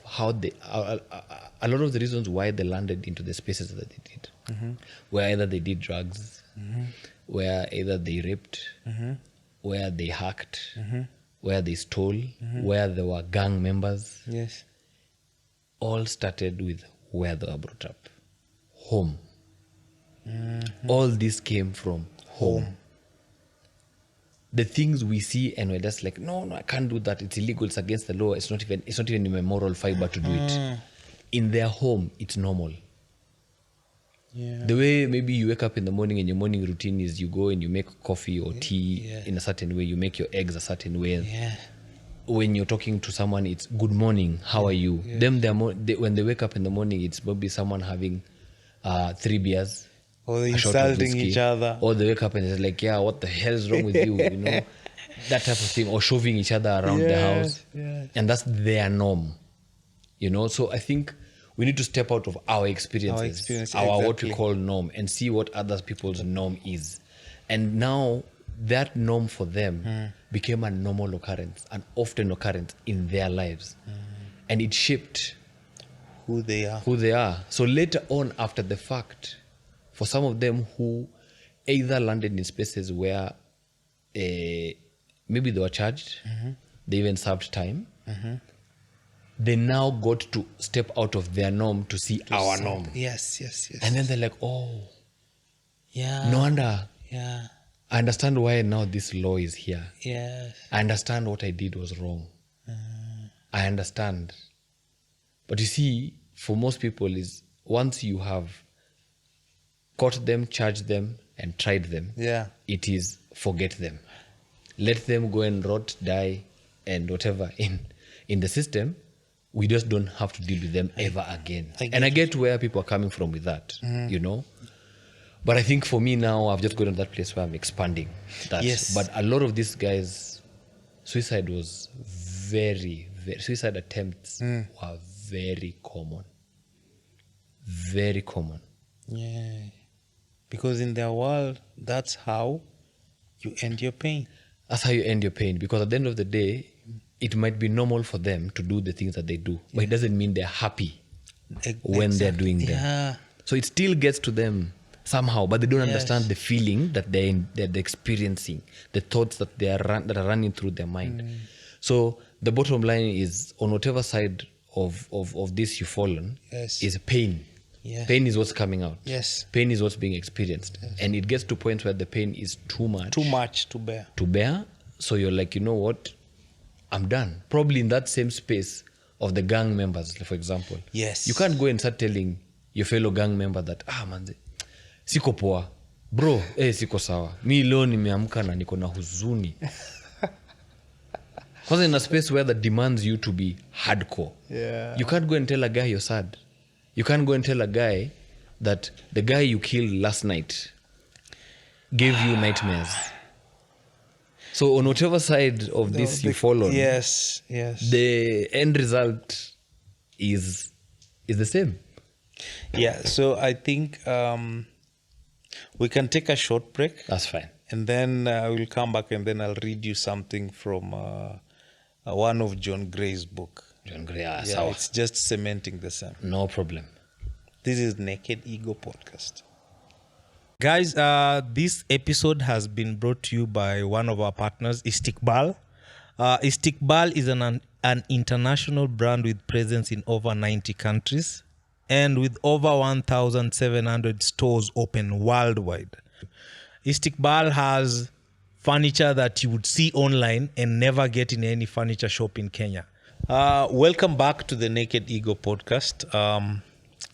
the reasons why they landed into the spaces that they did, where either they did drugs, where either they raped, where they hacked, where they stole, where they were gang members. Yes. All started with where they were brought up. Home. All this came from home. The things we see and we're just like, no, I can't do that. It's illegal. It's against the law. It's not even in my moral fiber to do it. In their home, it's normal. Yeah. The way maybe you wake up in the morning and your morning routine is you go and you make coffee or tea in a certain way. You make your eggs a certain way. Yeah. When you're talking to someone, it's good morning. How are you? Yeah. Them, when they wake up in the morning, it's maybe someone having 3 beers. Or insulting each other. Or they wake up and it's like, what the hell is wrong with you? You know, that type of thing. Or shoving each other around the house. Yes. And that's their norm. You know, so I think we need to step out of our experiences, exactly. what we call norm, and see what other people's norm is. And now that norm for them became a normal occurrence, an often occurrence in their lives. And it shaped who they are. So later on, after the fact, for some of them who either landed in spaces where maybe they were charged, they even served time, they now got to step out of their norm to see our norm. Yes. And then they're like, oh, yeah, no wonder. Yeah. I understand why now this law is here. Yes. I understand what I did was wrong. I understand. But you see, for most people is once you have caught them, charged them, and tried them, it is forget them. Let them go and rot, die, and whatever in the system. We just don't have to deal with them ever again. I get where people are coming from with that, you know. But I think for me now, I've just gotten to that place where I'm expanding that. Yes. But a lot of these guys, suicide was suicide attempts were very common. Very common. Yeah. Because in their world, that's how you end your pain. That's how you end your pain. Because at the end of the day, it might be normal for them to do the things that they do, but it doesn't mean they're happy when they're doing them. Yeah. So it still gets to them somehow, but they don't understand the feeling that they're experiencing, the thoughts that are running through their mind. So the bottom line is, on whatever side of this you fall on, Yes. is pain. Yes. Pain is what's coming out. Yes. Pain is what's being experienced. Yes. And it gets to points where the pain is too much. Too much to bear. To bear. So you're like, you know what? I'm done. Probably in that same space of the gang members, for example. Yes. You can't go and start telling your fellow gang member that, manze, siko poa. Bro, siko sawa. Mi leo nimeamka na niko na huzuni. Because in a space where that demands you to be hardcore. Yeah. You can't go and tell a guy you're sad. You can't go and tell a guy that the guy you killed last night gave you nightmares. So on whatever side of this you fall on, yes, the end result is the same. Yeah, so I think we can take a short break. That's fine. And then we'll come back and then I'll read you something from one of John Gray's book. John Gray, it's just cementing the same. No problem. This is Naked Ego Podcast. Guys, this episode has been brought to you by one of our partners, Istiqbal. Istiqbal is an international brand with presence in over 90 countries and with over 1,700 stores open worldwide. Istiqbal has furniture that you would see online and never get in any furniture shop in Kenya. Welcome back to the Naked Ego Podcast.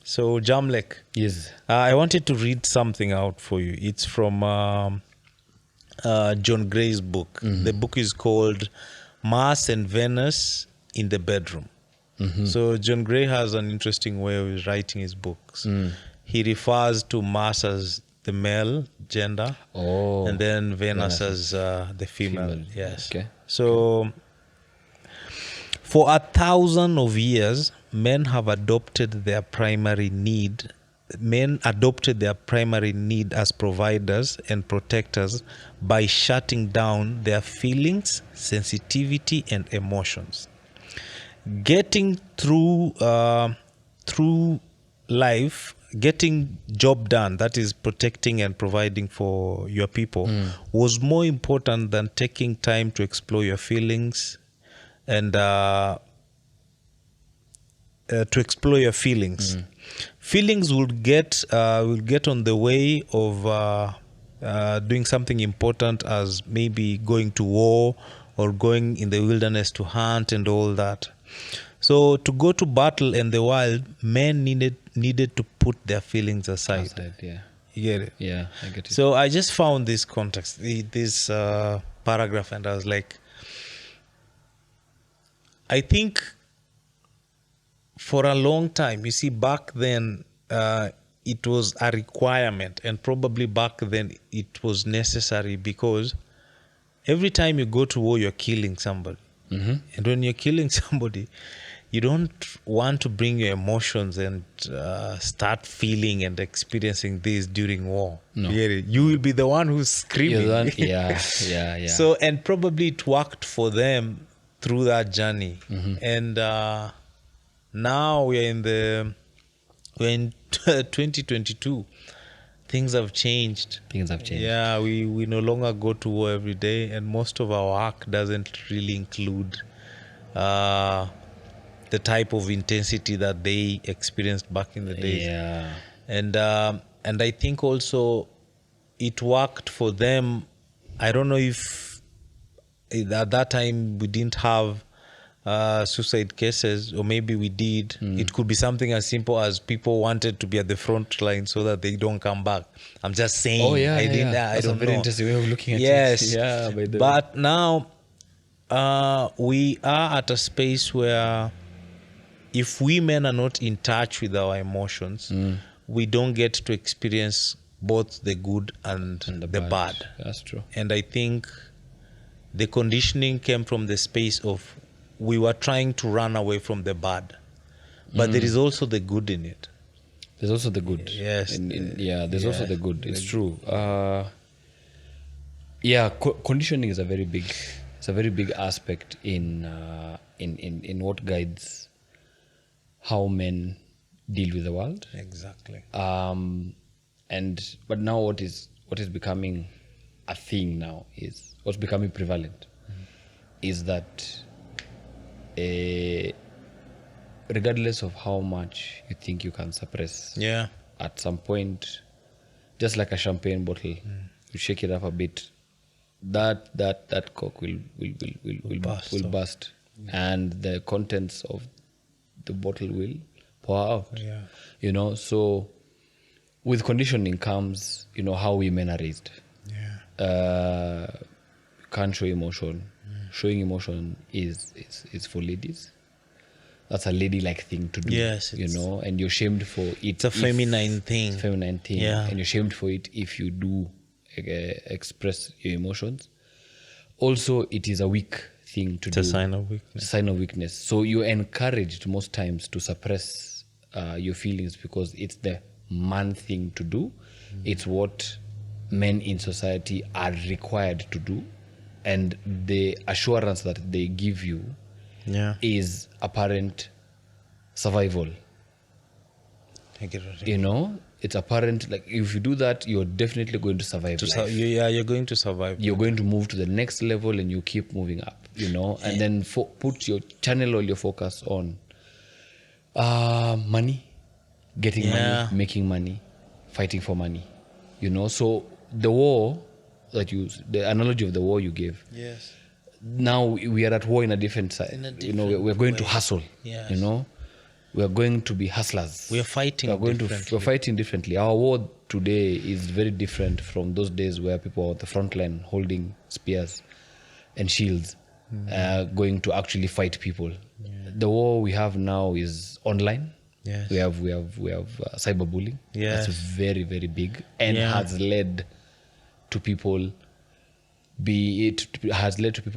So, Jamlek, Yes. I wanted to read something out for you. It's from John Gray's book. Mm-hmm. The book is called Mars and Venus in the Bedroom. Mm-hmm. So John Gray has an interesting way of writing his books. He refers to Mars as the male gender, and then Venus as the female. Yes. Okay. So for 1,000 of years, men adopted their primary need as providers and protectors by shutting down their feelings, sensitivity, and emotions. Getting through life, getting job done, that is protecting and providing for your people, was more important than taking time to explore your feelings and to explore your feelings. Feelings will get on the way of doing something important, as maybe going to war or going in the wilderness to hunt and all that. So to go to battle in the wild, men needed to put their feelings aside. Yeah. You get it? Yeah, I get it. So I just found this context, this paragraph, and I was like, I think for a long time, you see, back then, it was a requirement, and probably back then it was necessary, because every time you go to war, you're killing somebody. Mm-hmm. And when you're killing somebody, you don't want to bring your emotions and start feeling and experiencing this during war. No. You will be the one who's screaming. Yeah. So, and probably it worked for them through that journey. Mm-hmm. And now we're in 2022. Things have changed. Yeah, we no longer go to war every day, and most of our work doesn't really include the type of intensity that they experienced back in the days. Yeah. And I think also it worked for them. I don't know if at that time we didn't have suicide cases, or maybe we did. It could be something as simple as people wanted to be at the front line so that they don't come back. I'm just saying. Oh yeah, I That's don't a very know. interesting way of looking at it. Yes. Yeah, but now we are at a space where if we men are not in touch with our emotions, we don't get to experience both the good and the bad. That's true. And I think the conditioning came from the space of we were trying to run away from the bad. But there is also the good in it. There's also the good. Yes. There's also the good. It's true. Conditioning is a very big aspect in what guides how men deal with the world. Exactly. But now what is becoming a thing now is what's becoming prevalent is that regardless of how much you think you can suppress, at some point, just like a champagne bottle, you shake it up a bit, that cork will burst, and the contents of the bottle will pour out. You know, so with conditioning comes, you know, how women are raised. Can't show emotion. Showing emotion is for ladies. That's a ladylike thing to do. Yes, you know, and you're shamed for it. It's a feminine thing. It's a feminine thing. Yeah. And you're shamed for it if you do express your emotions. Also, it is a weak thing to do. It's a sign of weakness. It's a sign of weakness. So you're encouraged most times to suppress your feelings because it's the man thing to do. It's what men in society are required to do. And the assurance that they give you is apparent survival. I get it. You know, it's apparent, like if you do that, you're definitely going to survive life. You're going to survive. You're going to move to the next level and you keep moving up, you know, and then channel all your focus on money, getting money, making money, fighting for money, you know. So the war the analogy of the war you gave. Yes. Now we are at war in a different side. You know, we're going to hustle. Yes. You know, we are going to be hustlers. We are fighting. We're fighting differently. Our war today is very different from those days where people were at the front line holding spears and shields, going to actually fight people. Yeah. The war we have now is online. Yes. We have cyberbullying. Yes. That's very, very big and has led to people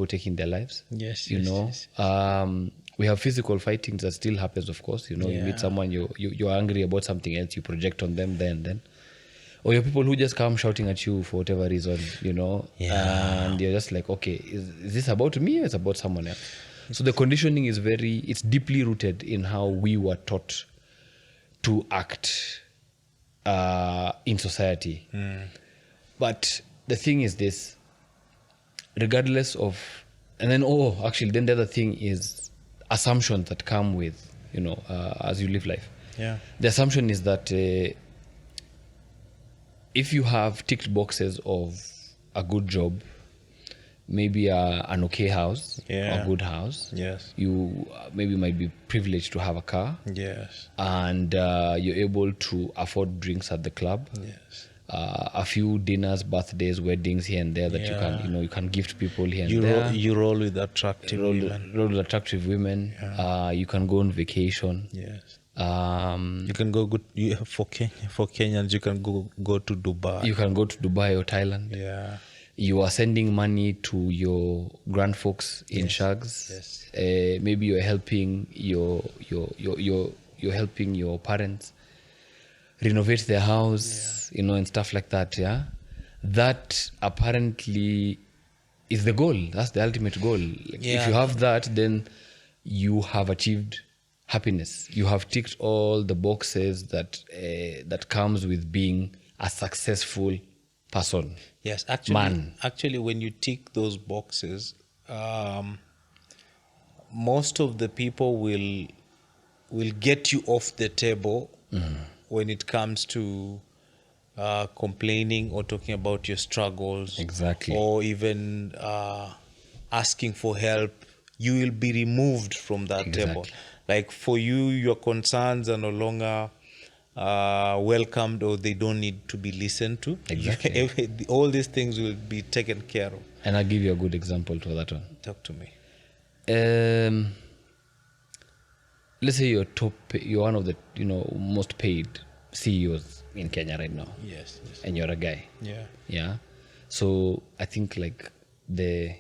taking their lives. Yes. You know. Yes. We have physical fighting that still happens, of course. You know, you meet someone, you're angry about something else, you project on them then. Or you're people who just come shouting at you for whatever reason, you know. And you're just like, okay, is this about me or it's about someone else? So the conditioning is it's deeply rooted in how we were taught to act in society. But the thing is this, regardless of, and then the other thing is assumptions that come with, you know, as you live life. Yeah. The assumption is that if you have ticked boxes of a good job, maybe an okay house, a good house. Yes. You maybe might be privileged to have a car. Yes. And you're able to afford drinks at the club. Yes. A few dinners, birthdays, weddings here and there that you can gift people here and there. You roll with attractive women. Roll with attractive women. Yeah. You can go on vacation. Yes. You can go for Kenyans. You can go to Dubai. You can go to Dubai or Thailand. Yeah. You are sending money to your grandfolks in Shags. Yes. Maybe you're helping you're helping your parents renovate their house, you know, and stuff like that. Yeah, that apparently is the goal. That's the ultimate goal. Like, if you have that, then you have achieved happiness. You have ticked all the boxes that comes with being a successful person. Yes, actually, when you tick those boxes, most of the people will get you off the table when it comes to complaining or talking about your struggles. Exactly. Or even asking for help. You will be removed from that table. Like for you, your concerns are no longer welcomed, or they don't need to be listened to. Exactly. All these things will be taken care of. And I'll give you a good example to that one. Talk to me. Let's say you're one of the most paid CEOs in Kenya right now. Yes. And you're a guy. Yeah. So I think the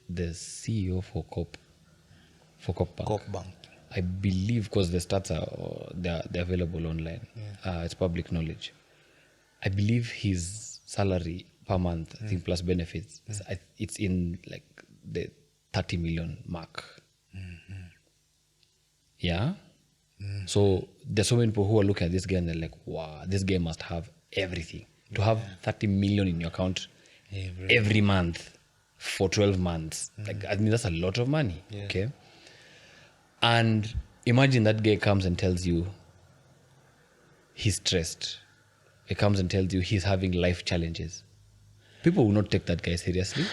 CEO for Coop Bank. I believe, because the stats they're available online. It's public knowledge. I believe his salary per month, I think plus benefits, it's in like the 30 million mark. Yeah. So there's so many people who are looking at this guy and they're like, wow, this guy must have everything. To have 30 million in your account every month for 12 months, like, I mean, that's a lot of money. Okay. And imagine that guy comes and tells you he's stressed. He comes and tells you he's having life challenges. People will not take that guy seriously.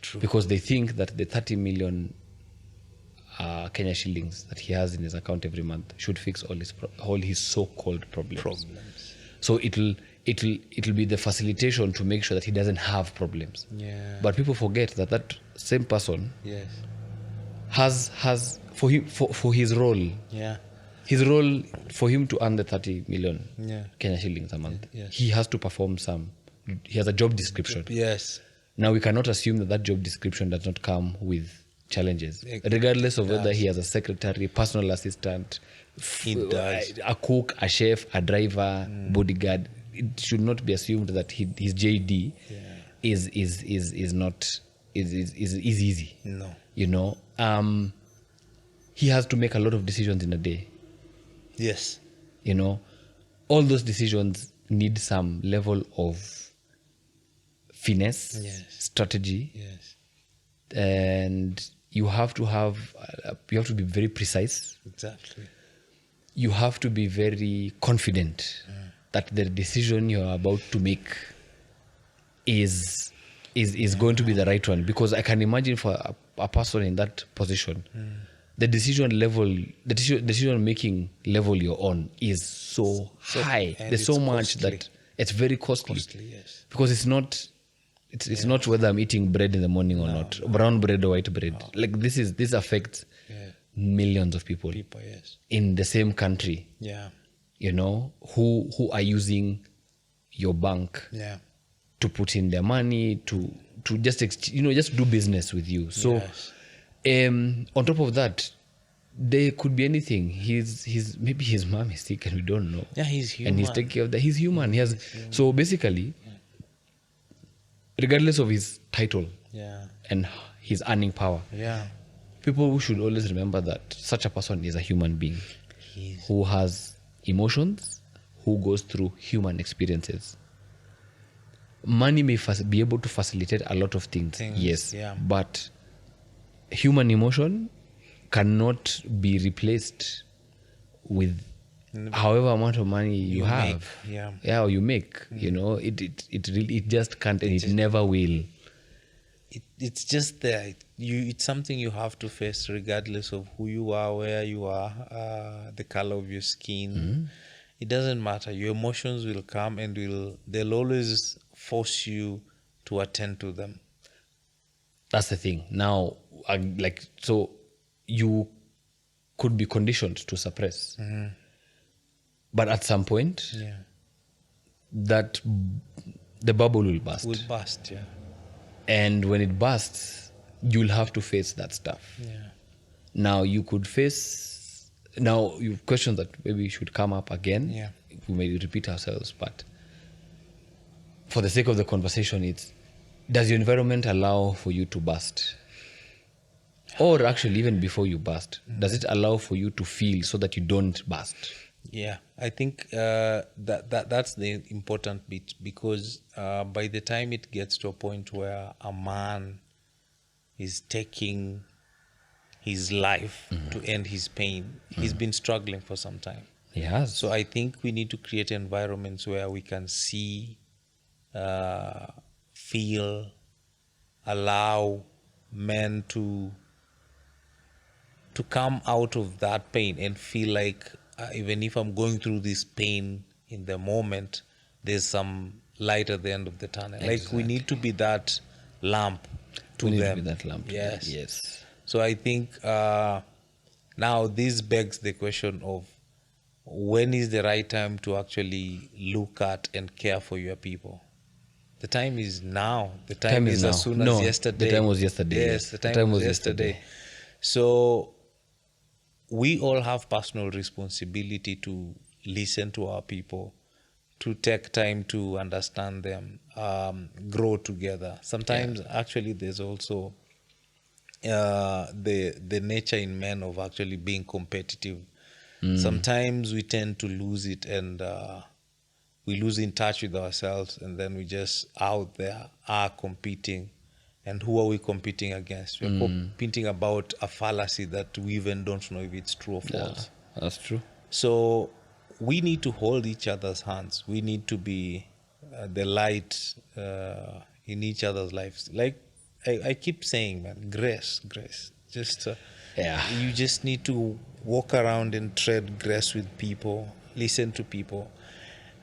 True. Because they think that the 30 million Kenya shillings that he has in his account every month should fix all his so-called problems. So it'll be the facilitation to make sure that he doesn't have problems. Yeah. But people forget that same person Yes. has for his role. Yeah. His role, for him to earn the 30 million Yeah. Kenya shillings a month, Yes. he has to perform he has a job description. Yes. Now we cannot assume that job description does not come with challenges, regardless of whether he has a secretary, personal assistant, a cook, a chef, a driver, bodyguard. It should not be assumed that his JD is easy. No. You know, he has to make a lot of decisions in a day. Yes. You know, all those decisions need some level of finesse, strategy, and you have to be very precise. Exactly. You have to be very confident that the decision you are about to make is going to be the right one. Because I can imagine for a person in that position, the decision making level you're on is so high. There's so much costly. That it's very costly. Yes. Because it's not whether I'm eating bread in the morning or not, brown bread or white bread. Like this affects millions of people in the same country. Yeah. You know, who are using your bank to put in their money to just just do business with you. So on top of that, there could be anything. Maybe his mom is sick and we don't know. Yeah, he's human. And he's taking care of that. He's human. So basically, regardless of his title and his earning power, people should always remember that such a person is a human being who has emotions, who goes through human experiences. Money may be able to facilitate a lot of things, yes, but human emotion cannot be replaced with however amount of money you have, or you make. You know, it just can't, and it never will. It's just there. It's something you have to face, regardless of who you are, where you are, the color of your skin. It doesn't matter. Your emotions will come, and they'll always force you to attend to them. That's the thing. Now, so you could be conditioned to suppress, but at some point, that the bubble will burst. And when it bursts, you'll have to face that stuff. Now you could face. Now you questions that maybe should come up again. We may repeat ourselves, but for the sake of the conversation, does your environment allow for you to burst? Or actually, even before you burst, does it allow for you to feel so that you don't burst? Yeah, I think that's the important bit, because by the time it gets to a point where a man is taking his life to end his pain, he's been struggling for some time. He has. So I think we need to create environments where we can see, feel, allow men to come out of that pain and feel like, even if I'm going through this pain in the moment, there's some light at the end of the tunnel. Exactly. Like, we need to be that lamp to them. We need to be that lamp. Yes. So I think now this begs the question of, when is the right time to actually look at and care for your people? The time is now. The time is as soon as yesterday. The time was yesterday. Yes, the time was yesterday. So we all have personal responsibility to listen to our people, to take time to understand them, grow together. Sometimes actually there's also the nature in men of actually being competitive. Sometimes we tend to lose it, and we lose in touch with ourselves, and then we just out there are competing And who are we competing against? We're competing about a fallacy that we even don't know if it's true or false. Yeah, that's true. So we need to hold each other's hands. We need to be the light in each other's lives. Like I keep saying, man, grace. Just you just need to walk around and tread grace with people, listen to people.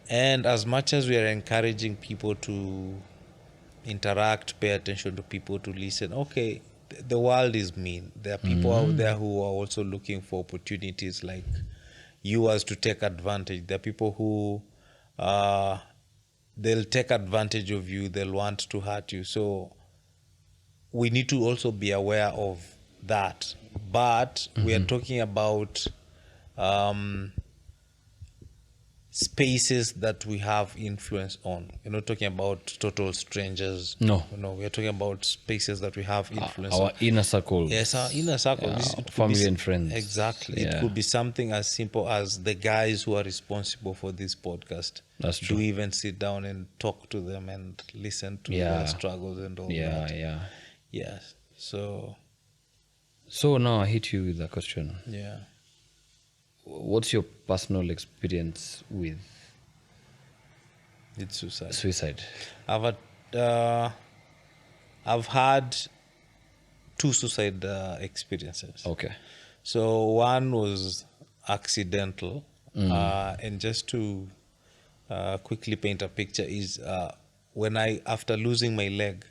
And as much as we are encouraging people to interact, pay attention to people, to listen, okay, the world is mean. There are people out there who are also looking for opportunities like you as to take advantage. There are people who they'll take advantage of you, they'll want to hurt you. So we need to also be aware of that. But we are talking about spaces that we have influence on. We're not talking about total strangers. No. We're talking about spaces that we have influence Our on. inner circle. Yes, our inner circle. Family and friends. Exactly. Yeah. It could be something as simple as the guys who are responsible for this podcast. That's true. Do even sit down and talk to them and listen to their struggles and all that. Yeah. Yes. So now I hit you with a question. yeah. What's your personal experience with It's suicide. suicide? I've had 2 suicide experiences. Okay. So one was accidental, and just to quickly paint a picture is when after losing my leg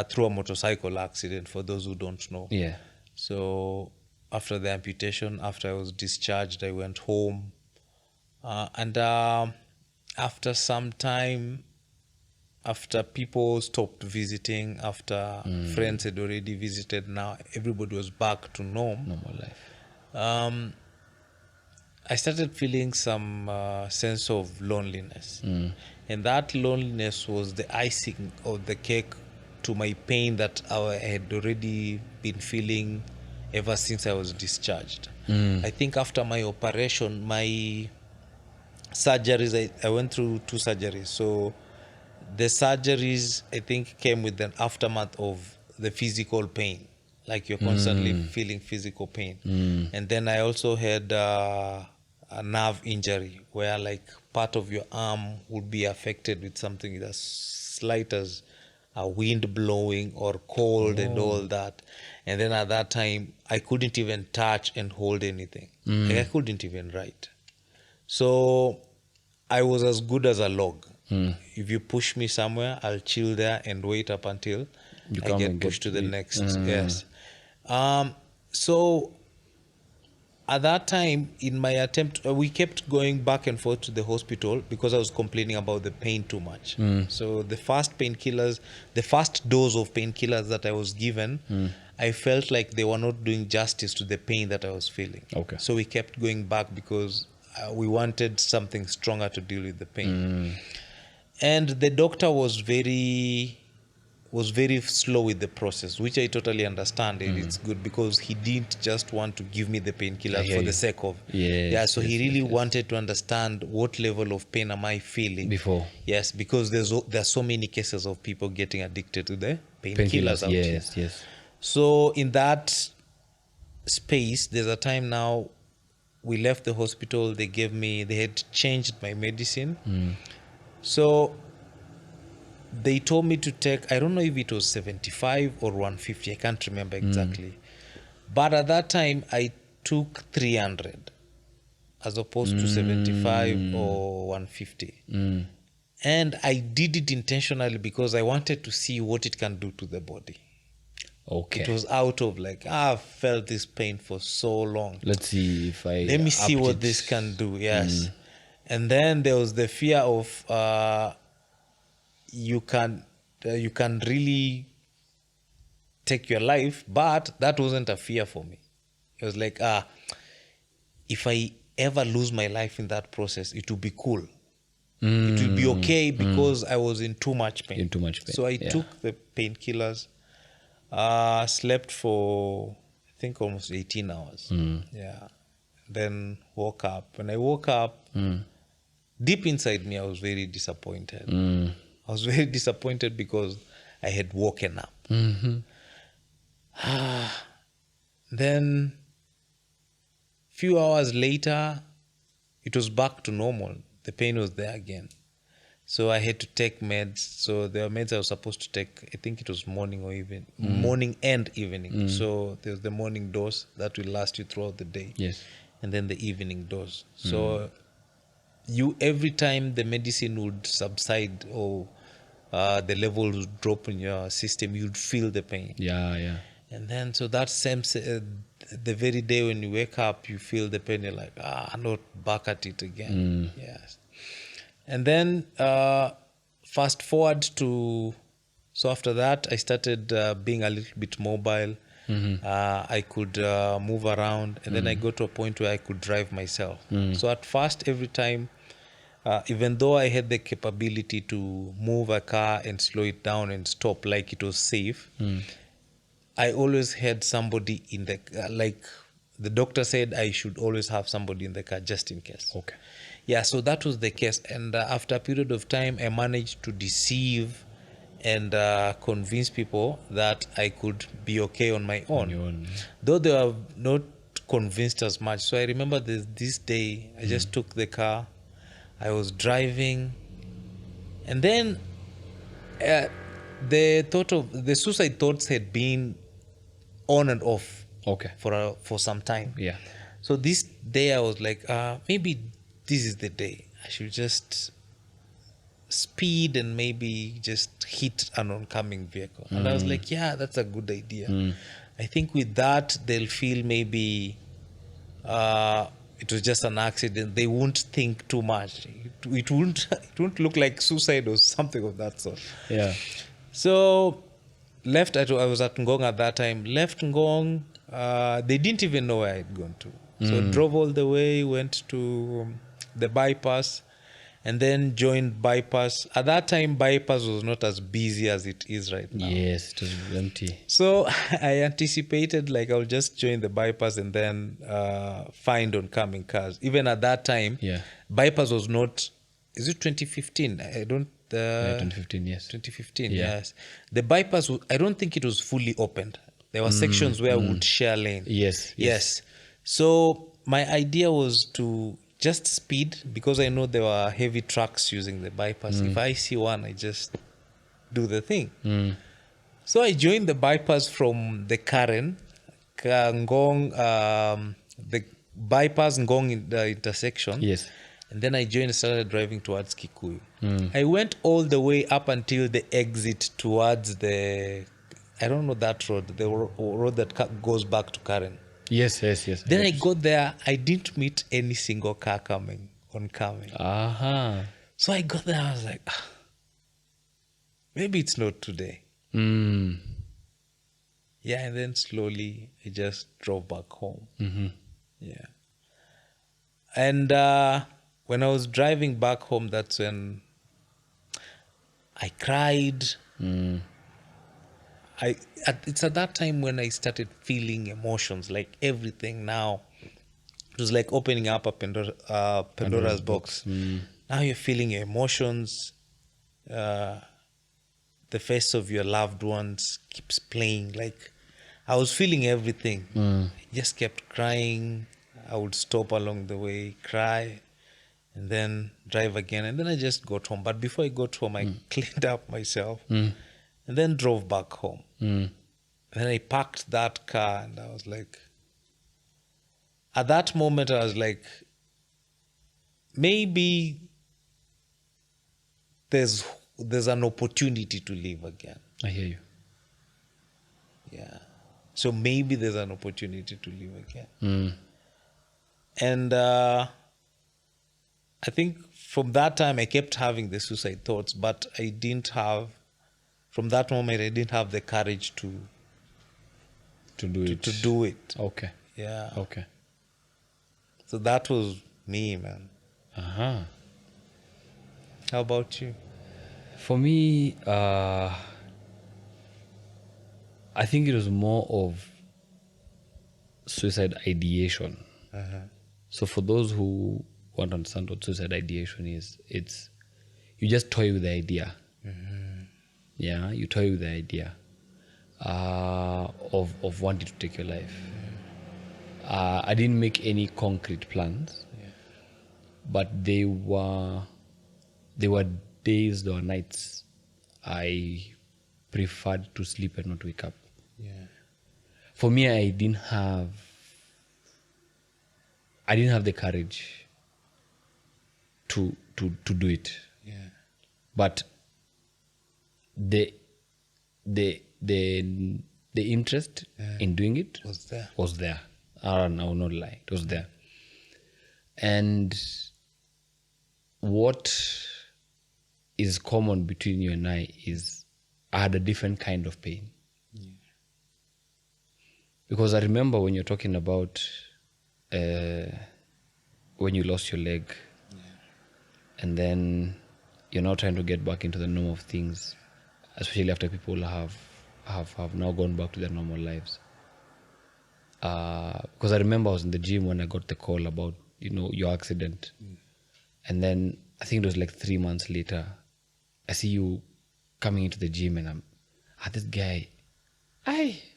through a motorcycle accident, for those who don't know. Yeah. So after the amputation, after I was discharged, I went home, and after some time, after people stopped visiting, after friends had already visited, now everybody was back to normal life. I started feeling some sense of loneliness. And that loneliness was the icing of the cake to my pain that I had already been feeling ever since I was discharged. I think after my operation, my surgeries, I went through 2 surgeries. So the surgeries, I think, came with an aftermath of the physical pain. Like you're constantly feeling physical pain. And then I also had a nerve injury where like part of your arm would be affected with something as slight as a wind blowing or cold and all that. And then at that time, I couldn't even touch and hold anything. Like I couldn't even write. So I was as good as a log. If you push me somewhere, I'll chill there and wait up until I get pushed to the next. Yes. So at that time, in my attempt, we kept going back and forth to the hospital because I was complaining about the pain too much. So the first painkillers, the first dose of painkillers that I was given, I felt like they were not doing justice to the pain that I was feeling. Okay. So we kept going back because we wanted something stronger to deal with the pain. And the doctor was very slow with the process, which I totally understand. And it's good because he didn't just want to give me the painkillers for the sake of. So he really wanted to understand what level of pain am I feeling before. Yes, because there are so many cases of people getting addicted to the painkillers out here. Yes. So in that space, there's a time now we left the hospital. They had changed my medicine. So they told me to take, I don't know if it was 75 or 150, I can't remember exactly. But at that time, I took 300 as opposed to 75 or 150. And I did it intentionally because I wanted to see what it can do to the body. Okay. It was out of like, I've felt this pain for so long. Let me see what this can do. Yes. And then there was the fear of you can really take your life, but that wasn't a fear for me. It was like, if I ever lose my life in that process, it will be cool. It will be okay because I was in too much pain. So I took the painkillers, slept for I think almost 18 hours. Then woke up. When I woke up, deep inside me, I was very disappointed. I was very disappointed because I had woken up. Then, few hours later, it was back to normal. The pain was there again. So I had to take meds. So there were meds I was supposed to take. I think it was morning or morning and evening. So there's the morning dose that will last you throughout the day. Yes. And then the evening dose. So every time the medicine would subside or the level would drop in your system, you'd feel the pain. Yeah. And then, so that same, the very day when you wake up, you feel the pain, you're like, I'm not back at it again. Yes. And then, fast forward to, so after that, I started being a little bit mobile. I could move around, and then I got to a point where I could drive myself. So at first, every time, even though I had the capability to move a car and slow it down and stop like it was safe, I always had somebody in the like the doctor said I should always have somebody in the car just in case. Okay. Yeah, so that was the case. And after a period of time, I managed to deceive and convince people that I could be okay on my own. Though they were not convinced as much. So I remember this day, I just took the car, I was driving, and then the thought of the suicide thoughts had been on and off for some time. Yeah. So this day I was like, maybe this is the day. I should just speed and maybe just hit an oncoming vehicle. And I was like, yeah, that's a good idea. I think with that, they'll feel maybe it was just an accident. They won't think too much. It won't look like suicide or something of that sort. Yeah. So I was at Ngong at that time. Left Ngong. They didn't even know where I had gone to. So drove all the way, went to the bypass, and then joined bypass. At that time, bypass was not as busy as it is right now. Yes, it was empty. So I anticipated like I'll just join the bypass and then find oncoming cars. Even at that time, bypass was not. Is it 2015? I don't. 2015, yes. 2015, yes. The bypass, I don't think it was fully opened. There were sections where I would share lane. Yes. So my idea was to just speed because I know there were heavy trucks using the bypass. If I see one, I just do the thing. So I joined the bypass from the Karen, Ngong, the bypass Ngong the intersection. Yes. And then I joined and started driving towards Kikuyu. I went all the way up until the exit towards I don't know that road, the road that goes back to Karen. Yes. Then I got there, I didn't meet any single car oncoming. So I got there, I was like, maybe it's not today. Yeah, and then slowly I just drove back home. Yeah. And when I was driving back home, that's when I cried. It's at that time when I started feeling emotions, like everything now. It was like opening up a Pandora's box. Now you're feeling your emotions. The face of your loved ones keeps playing. Like I was feeling everything. I just kept crying. I would stop along the way, cry, and then drive again. And then I just got home. But before I got home, I cleaned up myself and then drove back home. And then I parked that car and I was like, at that moment, I was like, maybe there's an opportunity to live again. I hear you. Yeah. So maybe there's an opportunity to live again. And I think from that time, I kept having the suicide thoughts, but from that moment, I didn't have the courage to do it. To do it. Okay. Yeah. Okay. So that was me, man. How about you? For me, I think it was more of suicide ideation. So for those who want to understand what suicide ideation is, it's you just toy with the idea Yeah, you toy with the idea of wanting to take your life. I didn't make any concrete plans, but they were days, there were nights I preferred to sleep and not wake up. Yeah. For me, I didn't have the courage to do it. Yeah. But the interest in doing it Was there. there. I will not lie. It was there. And what is common between you and I is I had a different kind of pain. Because I remember when you're talking about when you lost your leg, and then you're now trying to get back into the norm of things, especially after people have now gone back to their normal lives. Because I remember I was in the gym when I got the call about your accident, and then I think it was like 3 months later, I see you coming into the gym, and I'm this guy.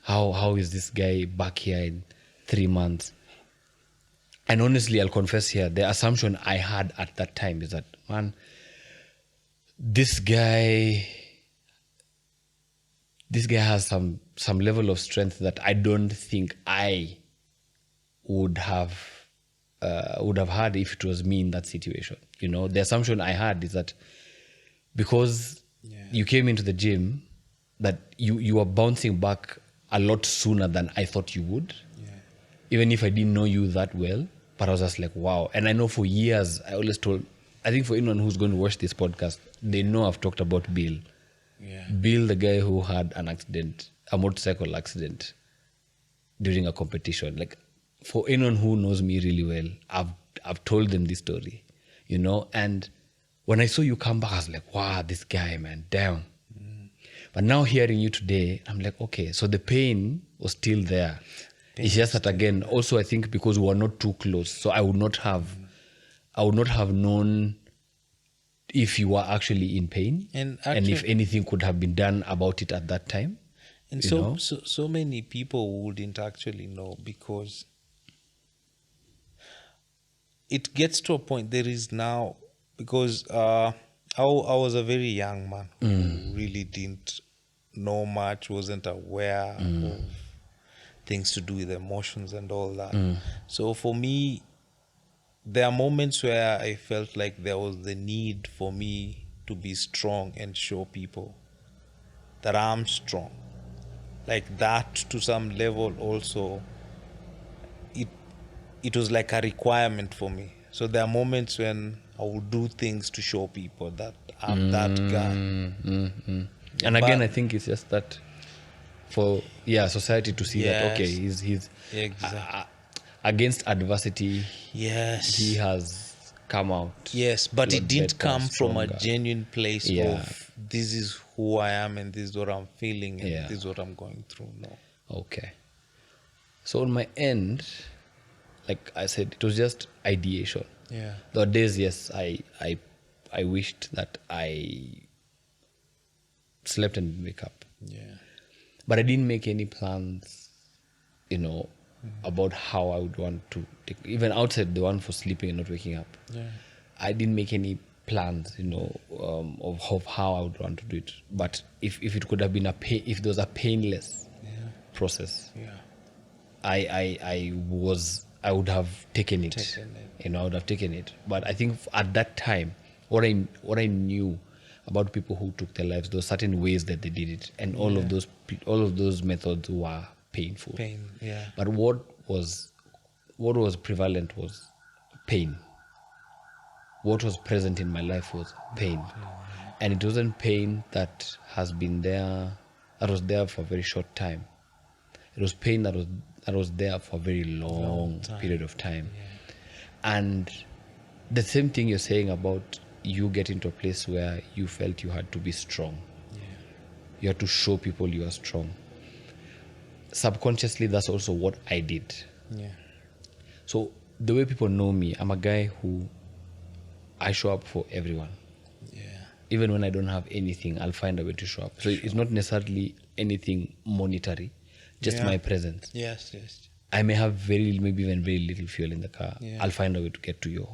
How is this guy back here in 3 months? And honestly, I'll confess here, the assumption I had at that time is that, man, this guy has some level of strength that I don't think I would have had if it was me in that situation. The assumption I had is that because you came into the gym, that you were bouncing back a lot sooner than I thought you would. Even if I didn't know you that well, but I was just like, wow. And I know for years, I always told, I think for anyone who's going to watch this podcast, they know I've talked about Bill. Yeah. Bill, the guy who had an accident, a motorcycle accident during a competition. Like, for anyone who knows me really well, I've told them this story, and when I saw you come back, I was like, wow, this guy, man, damn. But now hearing you today, I'm like, okay, so the pain was still there. It's just that, again, also I think because we were not too close, so I would not have known if you were actually in pain and if anything could have been done about it at that time. And so many people wouldn't actually know, because it gets to a point there is now, because I was a very young man who really didn't know much, wasn't aware of things to do with emotions and all that. So for me, there are moments where I felt like there was the need for me to be strong and show people that I'm strong. Like that, to some level also, it was like a requirement for me. So there are moments when I will do things to show people that I'm that guy. And again, I think it's just that for society to see that, okay, he's against adversity. Yes, he has come out. Yes, but it didn't come from a genuine place of this is who I am and this is what I'm feeling and this is what I'm going through. No. Okay. So on my end, like I said, it was just ideation. Yeah. There were days, yes, I wished that I slept and didn't wake up. Yeah. But I didn't make any plans, about how I would want to take, even outside the one for sleeping and not waking up. Yeah. I didn't make any plans, of how I would want to do it. But if it could have been if there was a painless process, I would have taken it. I would have taken it. But I think at that time, what I knew about people who took their lives, there were certain ways that they did it, and all of those methods were painful. But what was prevalent was pain. What was present in my life was pain. And it wasn't pain that has been there, that was there for a very short time. It was pain that was there for a very long period of time. And the same thing you're saying about you getting to a place where you felt you had to be strong. You had to show people you are strong. Subconsciously, that's also what I did. So the way people know me, I'm a guy who I show up for everyone. even when I don't have anything, I'll find a way to show up. So it's not necessarily anything monetary, just my presence. Yes. I may have maybe even very little fuel in the car. Yeah. I'll find a way to get to you,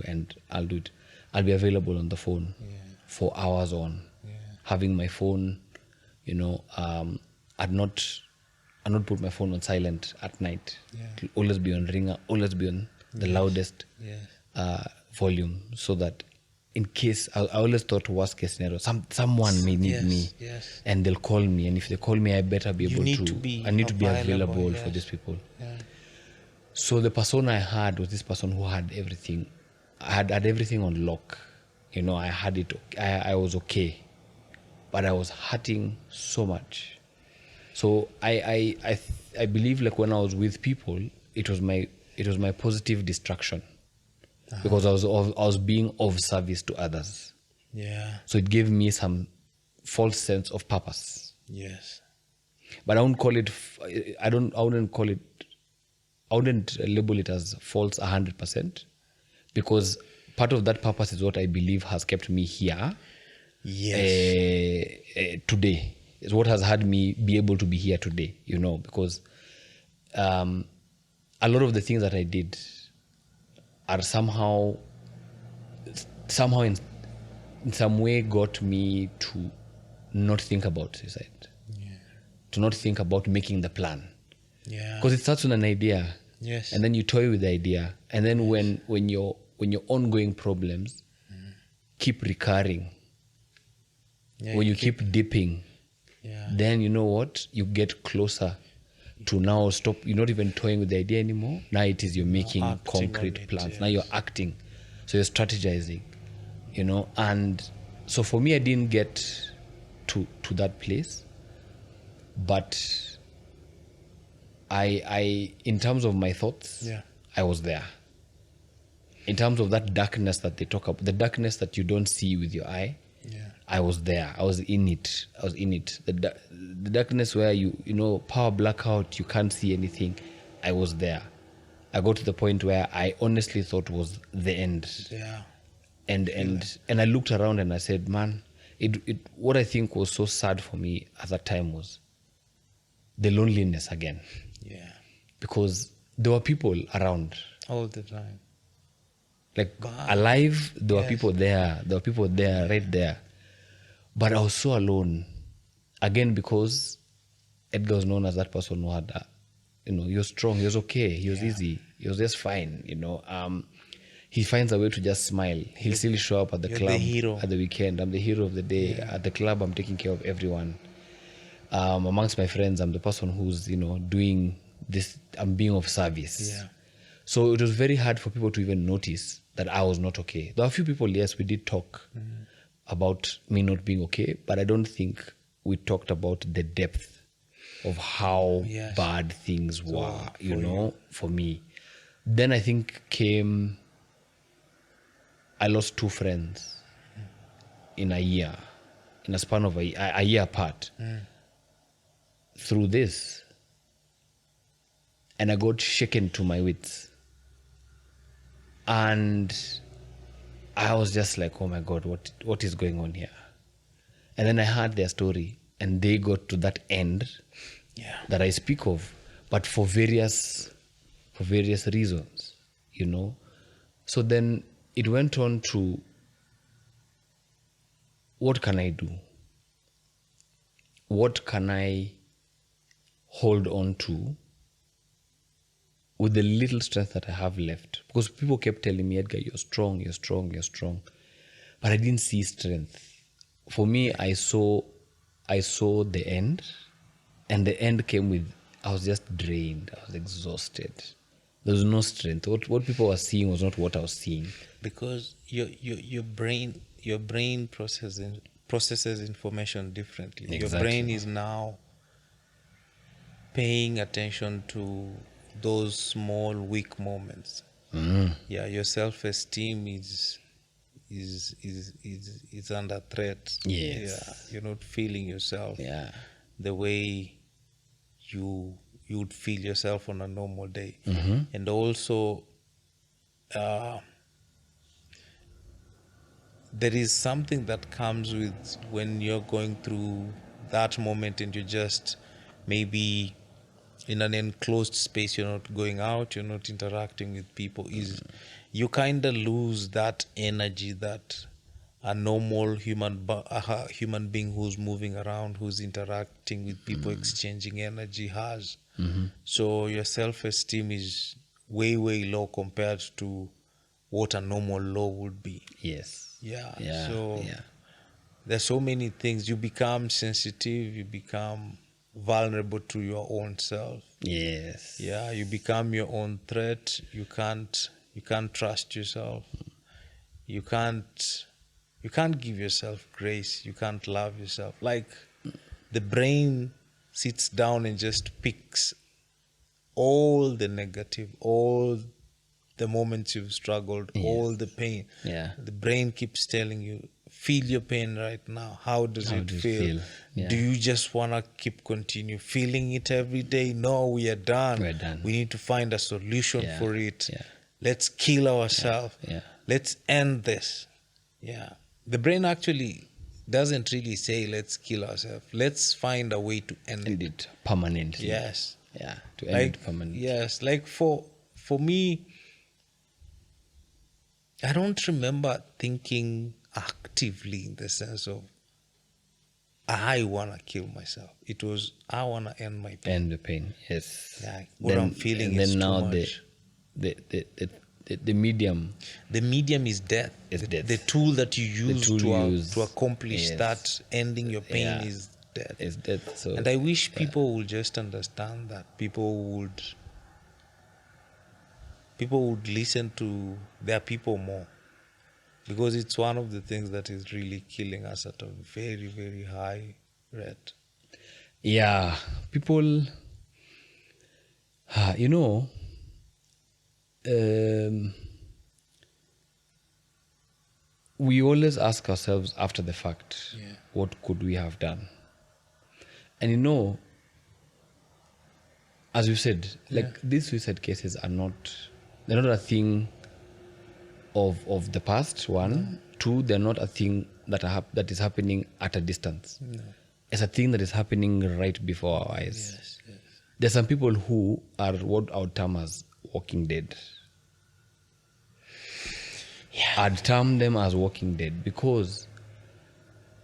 and I'll do it. I'll be available on the phone for hours on. Having my phone, I'd not put my phone on silent at night. It'll always be on ringer, always be on the loudest volume, so that in case, I always thought worst case scenario, someone may need me, and they'll call me, and if they call me, I better be able I need to be available for these people. So the persona I had was this person who had everything. I had everything on lock. I had it. I was okay, but I was hurting so much. So I believe, like, when I was with people, it was my positive distraction, because I was being of service to others. So it gave me some false sense of purpose. But I wouldn't call it. I wouldn't label it as false 100%, because part of that purpose is what I believe has kept me here. Today is what has had me be able to be here today. Because a lot of the things that I did are somehow in some way got me to not think about suicide, to not think about making the plan. Because it starts with an idea, and then you toy with the idea, and then when your ongoing problems keep recurring, when you keep dipping, then you know what, you get closer to now stop. You're not even toying with the idea anymore. Now it is you're making concrete plans. Now you're acting, so you're strategizing, and so for me, I didn't get to that place, but I in terms of my thoughts, I was there. In terms of that darkness that they talk about, the darkness that you don't see with your eye, I was there. I was in it. The darkness where power blackout, you can't see anything. I was there. I got to the point where I honestly thought was the end. And I looked around and I said, man, what I think was so sad for me at that time was the loneliness again. Because there were people around all the time. Like alive, there were people there. There were people there, right there. But I was so alone. Again, because Edgar was known as that person who had, he was strong, he was okay, he was easy, he was just fine, He finds a way to just smile. He'll still show up at the club at the weekend. I'm the hero of the day. At the club, I'm taking care of everyone. Amongst my friends, I'm the person who's, doing this, I'm being of service. So it was very hard for people to even notice that I was not okay. There are a few people, yes, we did talk about me not being okay, but I don't think we talked about the depth of how bad things were, for me. Then I think I lost 2 friends in a year, in a span of a year apart, through this. And I got shaken to my wits. And I was just like, oh my God, what is going on here? And then I heard their story, and they got to that end that I speak of, but for various reasons, So then it went on to, what can I do? What can I hold on to with the little strength that I have left? Because people kept telling me, Edgar, you're strong, you're strong, you're strong. But I didn't see strength. For me, I saw the end, and the end came with, I was just drained, I was exhausted. There was no strength. What people were seeing was not what I was seeing. Because your brain processes information differently. Exactly. Your brain is now paying attention to those small weak moments. Your self-esteem is under threat. You're not feeling yourself the way you would feel yourself on a normal day. And also there is something that comes with when you're going through that moment and you're just maybe in an enclosed space, you're not going out, you're not interacting with people, is you kind of lose that energy that a normal human being who's moving around, who's interacting with people, exchanging energy has. So your self-esteem is way, way low compared to what a normal low would be. Yes. Yeah. Yeah. So Yeah. there's so many things. You become sensitive, you become vulnerable to your own self. Yes. Yeah, you become your own threat. You can't trust yourself. You can't give yourself grace. You can't love yourself. Like the brain sits down and just picks all the negative, all the moments you've struggled, all the pain. Yeah. The brain keeps telling you, feel your pain right now. How does it feel? Yeah. Do you just want to continue feeling it every day? No, we are done. We're done. We need to find a solution for it. Yeah. Let's kill ourselves. Yeah. Let's end this. Yeah. The brain actually doesn't really say, let's kill ourselves. Let's find a way to end it permanently. Yes. Yeah. To end it permanently. Yes. Like for me, I don't remember thinking actively in the sense of I want to kill myself. It was I want to end my pain. End the pain, yes. Like what I'm feeling is now too much. The medium. The medium is death. Death. The tool that you use to accomplish that ending your pain is death. It's death. So, and I wish people would just understand that. People would listen to their people more, because it's one of the things that is really killing us at a very, very high rate. Yeah, people, we always ask ourselves after the fact, what could we have done? And as you said, like these suicide cases they're not a thing of the past, one. Two, they're not a thing that is happening at a distance. No. It's a thing that is happening right before our eyes. Yes. There's some people who are what I would term as walking dead. Yeah. I'd term them as walking dead because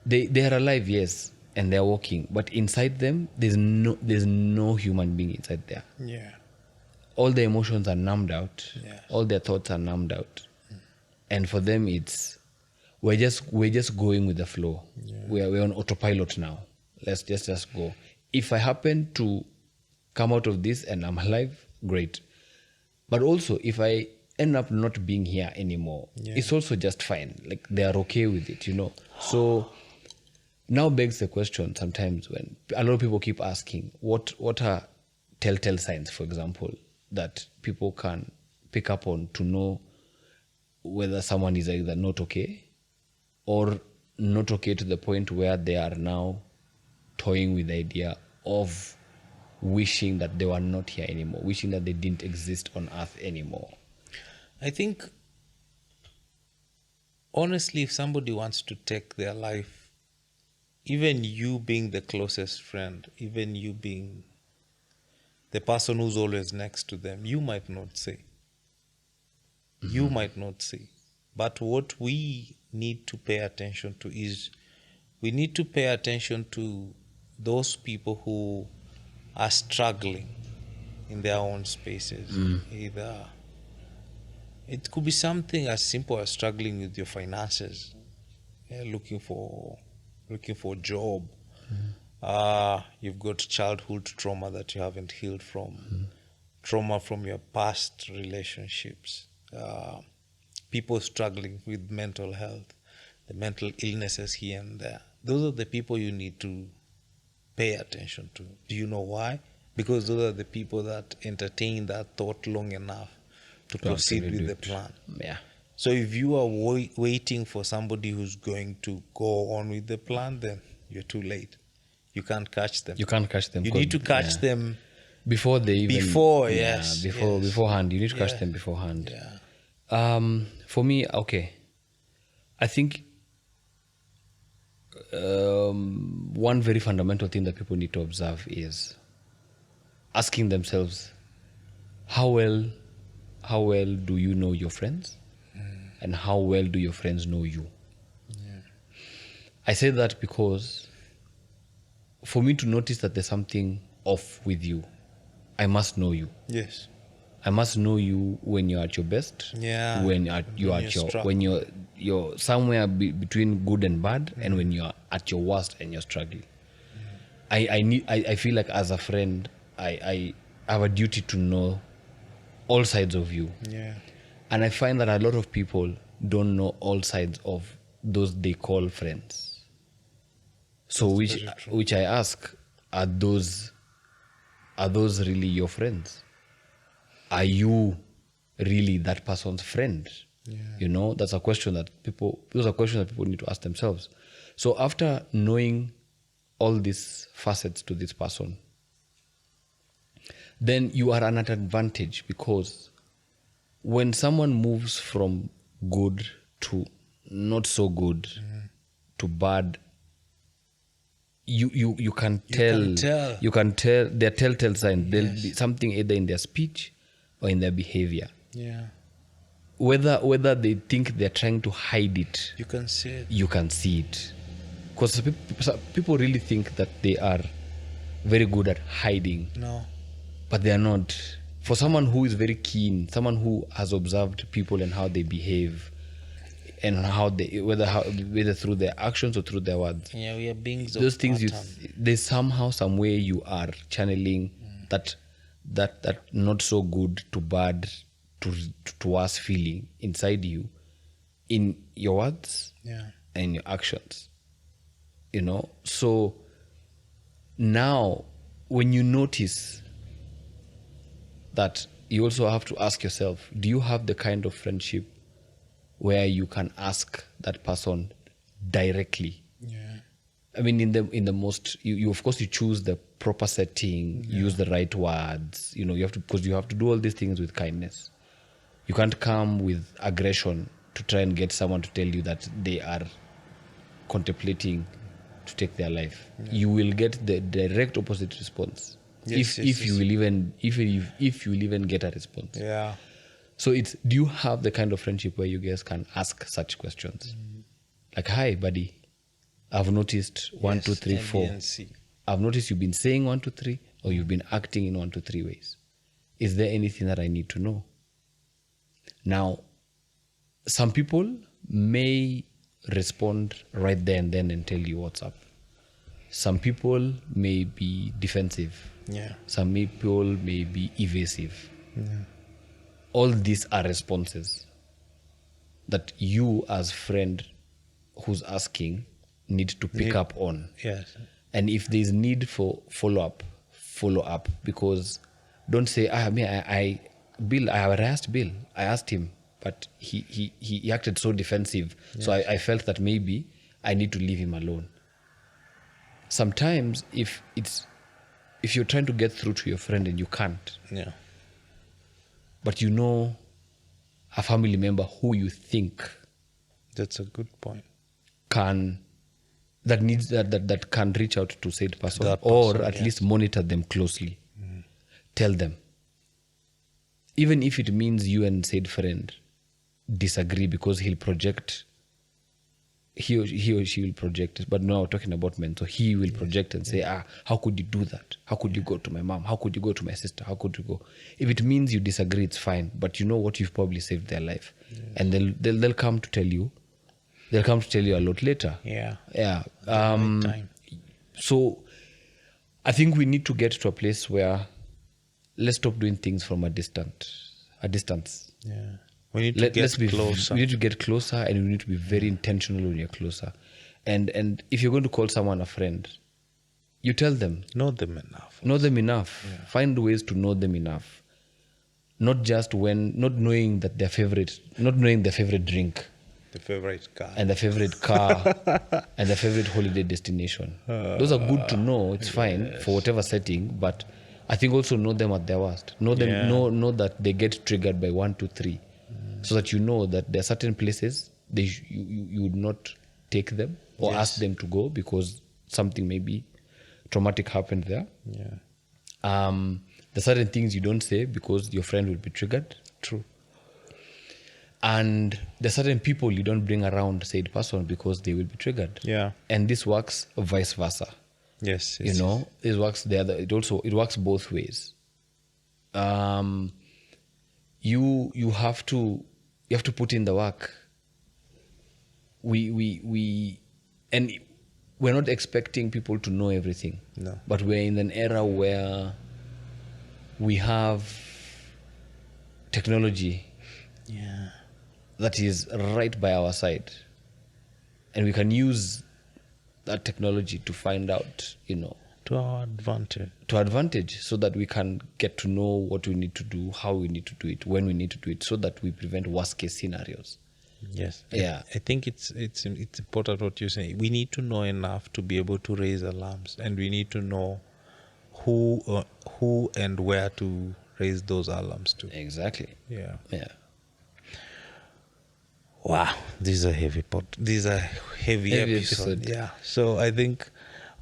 they are alive, yes, and they're walking, but inside them there's no human being inside there. Yeah. All their emotions are numbed out. Yes. All their thoughts are numbed out. And for them it's we're just going with the flow. Yeah. We're on autopilot now. Let's just go. If I happen to come out of this and I'm alive, great. But also if I end up not being here anymore, it's also just fine. Like they are okay with it, So now begs the question sometimes when a lot of people keep asking, what are telltale signs, for example, that people can pick up on to know whether someone is either not okay or not okay to the point where they are now toying with the idea of wishing that they were not here anymore, wishing that they didn't exist on earth anymore. I think, honestly, if somebody wants to take their life, even you being the closest friend, even you being the person who's always next to them, you might not say. Mm-hmm. You might not say. But what we need to pay attention to is we need to pay attention to those people who are struggling in their own spaces. Either it could be something as simple as struggling with your finances, looking for a job. You've got childhood trauma that you haven't healed from, trauma from your past relationships, people struggling with mental health, the mental illnesses here and there. Those are the people you need to pay attention to. Do you know why? Because those are the people that entertain that thought long enough to proceed with the plan. Yeah. So if you are waiting for somebody who's going to go on with the plan, then you're too late. You can't catch them. You can't catch them. You need to catch them before they even... Beforehand. You need to catch them beforehand. Yeah. For me, okay. I think one very fundamental thing that people need to observe is asking themselves, how well do you know your friends, and how well do your friends know you? I say that because for me to notice that there's something off with you, I must know you. Yes. I must know you when you're at your best. Yeah. When you're somewhere between good and bad, and when you're at your worst and you're struggling. I feel like as a friend, I have a duty to know all sides of you. Yeah. And I find that a lot of people don't know all sides of those they call friends. So which I ask, are those really your friends? Are you really that person's friend? Yeah. You know, those are questions that people need to ask themselves. So after knowing all these facets to this person, then you are at an advantage, because when someone moves from good to not so good to bad, you can tell. You can tell their telltale signs. Yes. There'll be something either in their speech or in their behavior. Yeah. Whether they think they're trying to hide it, you can see it. You can see it. Because people really think that they are very good at hiding. No. But they are not. For someone who is very keen, someone who has observed people and how they behave, and how they whether through their actions or through their words. Yeah, we are beings those of things pattern. There's somehow, some way you are channeling that not so good to bad to worse feeling inside you, in your words and your actions. You know, so now when you notice that, you also have to ask yourself, do you have the kind of friendship where you can ask that person directly? Yeah. I mean, in the most, you of course you choose the proper setting, use the right words. You know, you have to, because you have to do all these things with kindness. You can't come with aggression to try and get someone to tell you that they are contemplating to take their life. Yeah. You will get the direct opposite response. If you will even get a response. Yeah. So it's, do you have the kind of friendship where you guys can ask such questions? Like, hi, buddy, I've noticed 1, 2, 3, 4. I've noticed you've been saying 1, 2, 3, or you've been acting in 1, 2, 3 ways. Is there anything that I need to know? Now, some people may respond right there and then and tell you what's up. Some people may be defensive. Yeah. Some people may be evasive. Yeah. All these are responses that you as friend who's asking need to pick up on. Yes. And if there's need for follow up, because don't say, Bill, I harassed Bill. I asked him, but he acted so defensive. Yes. So I felt that maybe I need to leave him alone. Sometimes if you're trying to get through to your friend and you can't, but you know a family member who you think, that's a good point, that can reach out to said person, or at least monitor them closely. Tell them, even if it means you and said friend disagree, because he or she will project, but now we're talking about men, so he will project and say, how could you do that? How could you go to my mom? How could you go to my sister? How could you go? If it means you disagree, it's fine, but you know what, you've probably saved their life. Yes. And they'll come to tell you. They'll come to tell you a lot later. Yeah. So I think we need to get to a place where let's stop doing things from a distance. Yeah. We need to get closer. We need to get closer, and we need to be very intentional when you're closer. And if you're going to call someone a friend, you tell them. Know them enough. Yeah. Find ways to know them enough. Not just not knowing their favorite drink. The favorite car. And the favorite car. And the favorite holiday destination. Those are good to know. It's fine for whatever setting, but I think also know them at their worst. Know them. Know that they get triggered by 1, 2, 3. So that you know that there are certain places you would not take them or ask them to go because something maybe traumatic happened there. There's certain things you don't say because your friend will be triggered. True. And there's certain people you don't bring around said person because they will be triggered. Yeah. And this works vice versa. Yes. You know, it works the other. It works both ways. You have to put in the work. And we're not expecting people to know everything. No. But we're in an era where we have technology that is right by our side. And we can use that technology to find out, to our advantage. So that we can get to know what we need to do, how we need to do it, when we need to do it, so that we prevent worst case scenarios. Yes. Yeah. I think it's important what you say. We need to know enough to be able to raise alarms, and we need to know who and where to raise those alarms to. Exactly. Yeah. Wow, this is a heavy episode. Yeah. So I think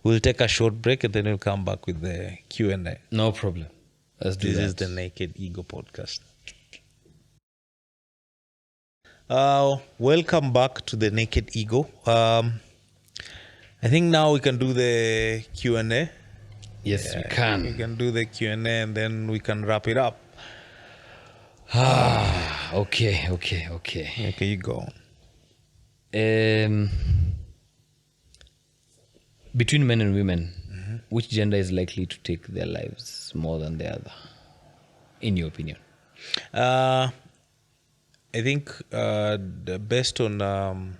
we'll take a short break and then we'll come back with the Q&A. No problem. Let's do that. This is the Naked Ego podcast. Welcome back to the Naked Ego. I think now we can do the Q&A. Yes, we can. We can do the Q&A and then we can wrap it up. Okay, you go. Between men and women, which gender is likely to take their lives more than the other, in your opinion? I think based on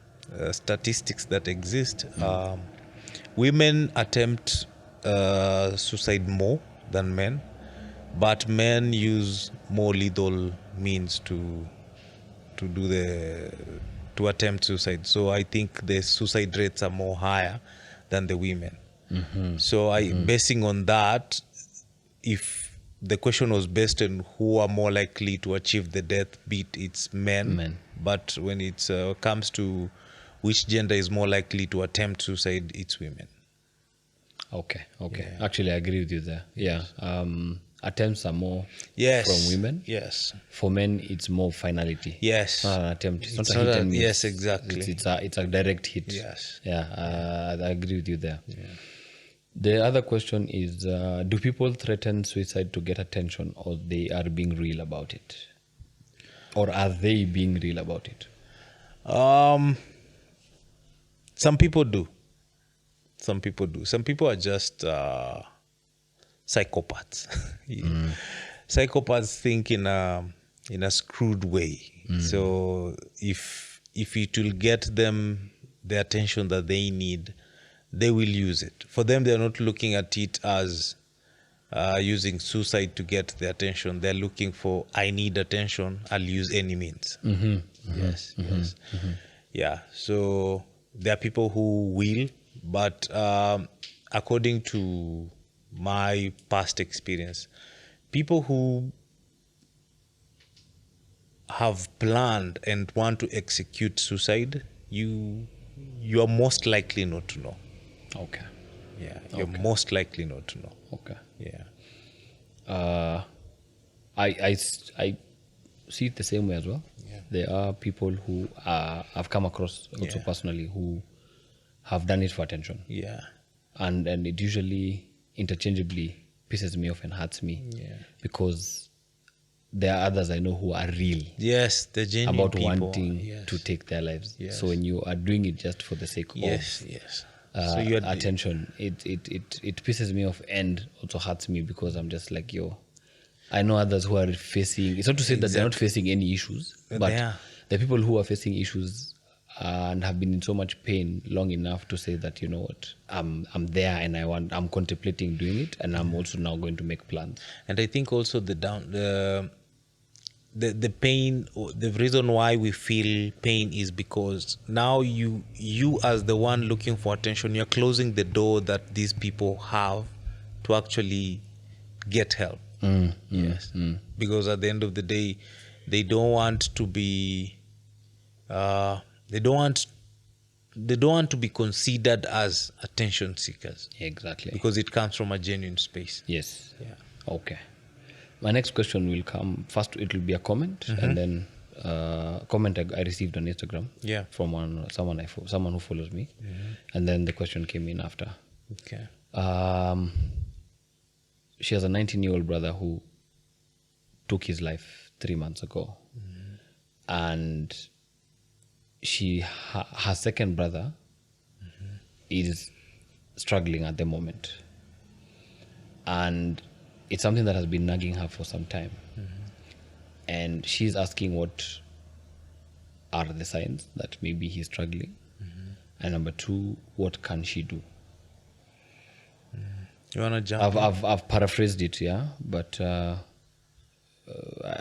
statistics that exist, women attempt suicide more than men, but men use more lethal means to attempt suicide. So I think the suicide rates are more higher than the women. So basing on that, if the question was based on who are more likely to achieve the death beat, it's men. But when it comes to which gender is more likely to attempt suicide, it's women. Okay. Yeah. Actually, I agree with you there. Yeah. Attempts are more from women. Yes. For men, it's more finality. Yes. It's not an attempt. It's not a hit and miss. Yes, exactly. It's a direct hit. Yes. Yeah. I agree with you there. Yeah. The other question is, do people threaten suicide to get attention, or they are being real about it? Or are they being real about it? Some people do. Some people are just psychopaths. Psychopaths think in a screwed way. So if it will get them the attention that they need, they will use it. For them, they're not looking at it as using suicide to get the attention. They're looking for, I need attention, I'll use any means. Yes. Yeah, so there are people who will, but according to my past experience, people who have planned and want to execute suicide, you are most likely not to know. Okay. Yeah, you're most likely not to know. Okay. Yeah. I see it the same way as well. Yeah. There are people who I've come across also personally who have done it for attention. Yeah. And it usually interchangeably pisses me off and hurts me. Yeah. Because there are others I know who are real. Yes, the genuine about people. Wanting to take their lives. Yes. So when you are doing it just for the sake of so you attention, it pisses me off and also hurts me because I'm just like, I know others who are facing, it's not to say that they're not facing any issues, but the people who are facing issues and have been in so much pain long enough to say that, you know what, I'm there and I'm contemplating doing it, and I'm also now going to make plans. And I think also the pain, the reason why we feel pain is because now you as the one looking for attention, you're closing the door that these people have to actually get help. Because at the end of the day, they don't want to be they don't want they don't want to be considered as attention seekers. Exactly. Because it comes from a genuine space. Yes. Yeah. Okay. My next question will come first. It will be a comment, and then comment I received on Instagram. Yeah. From someone who follows me, and then the question came in after. Okay. She has a 19-year-old brother who took his life 3 months ago, and her second brother is struggling at the moment, and it's something that has been nagging her for some time. And she's asking what are the signs that maybe he's struggling, and number two, what can she do? You want to jump? I've paraphrased it, yeah, but I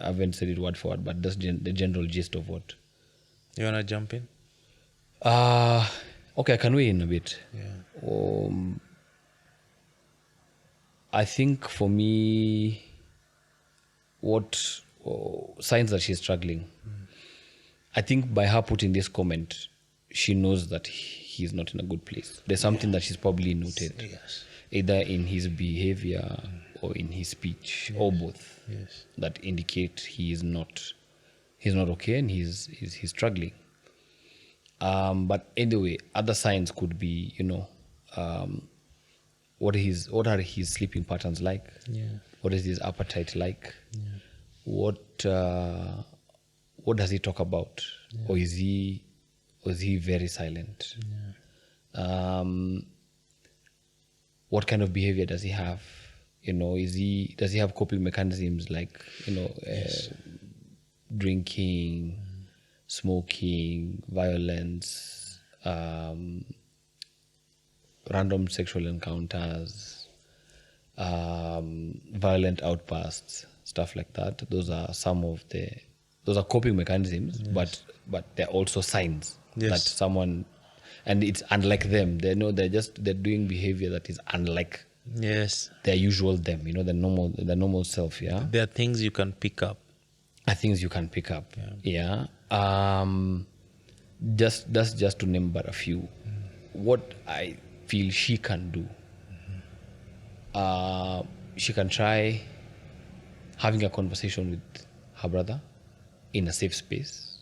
haven't said it word for word, but that's the general gist of what. You want to jump in? Okay, I can weigh in a bit. Yeah. I think for me, what signs that she's struggling, I think by her putting this comment, she knows that he's not in a good place. There's something that she's probably noted, either in his behavior or in his speech, or both, that indicate he's not okay and he's struggling. But anyway, other signs could be, what are his sleeping patterns like? Yeah. What is his appetite like? Yeah. What does he talk about? Yeah. Or is he very silent? Yeah. What kind of behavior does he have? Does he have coping mechanisms like drinking, smoking, violence, random sexual encounters, violent outbursts, stuff like that. Those are coping mechanisms, but they're also signs that someone, and it's unlike them. They're doing behavior that is unlike their usual them. The normal self. Yeah, there are things you can pick up. Things you can pick up. Yeah. Just to name but a few. What I feel she can do. She can try having a conversation with her brother in a safe space,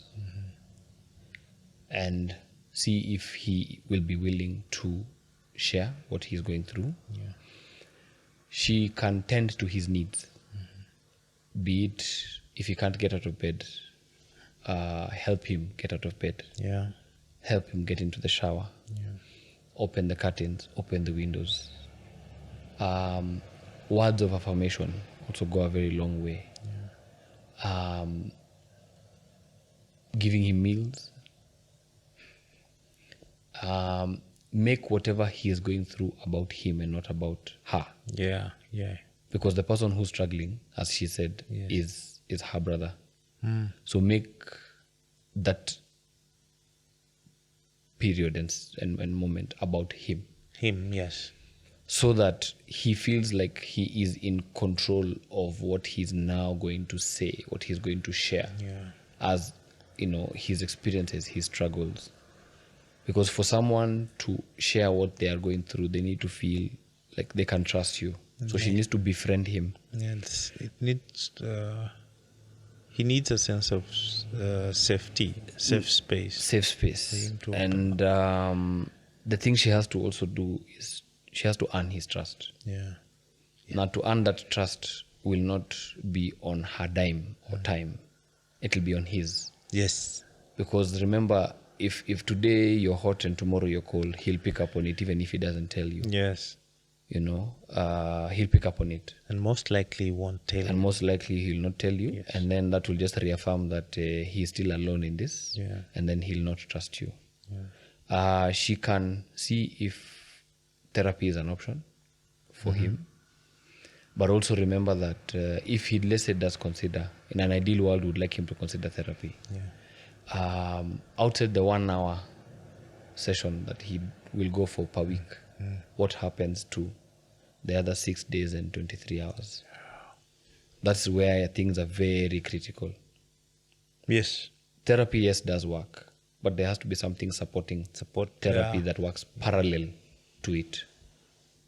and see if he will be willing to share what he's going through. Yeah. She can tend to his needs, be it if he can't get out of bed, help him get out of bed. Yeah. Help him get into the shower. Yeah. Open the curtains, open the windows. Words of affirmation also go a very long way. Yeah. Giving him meals. Make whatever he is going through about him and not about her. Yeah, yeah. Because the person who's struggling, as she said, is her brother. So make that period and moment about him. Him, yes. So that he feels like he is in control of what he's now going to say, what he's going to share. Yeah. As, his experiences, his struggles. Because for someone to share what they are going through, they need to feel like they can trust you. So she needs to befriend him. Yes, he needs a sense of safety, safe space. Safe space. And the thing she has to also do is she has to earn his trust. Yeah. Now, to earn that trust will not be on her dime or time. It will be on his. Yes. Because remember, if today you're hot and tomorrow you're cold, he'll pick up on it even if he doesn't tell you. Yes. He'll pick up on it. And most likely he won't tell you. And most likely he'll not tell you. Yes. And then that will just reaffirm that he's still alone in this. Yeah. And then he'll not trust you. Yeah. She can see if therapy is an option for him. But also remember that if he, let's say, does consider, in an ideal world, would like him to consider therapy. Yeah. Outside the 1 hour session that he will go for per week, what happens to the other 6 days and 23 hours? That's where things are very critical. Yes. Therapy, yes, does work. but there has to be something supporting therapy that works parallel to it.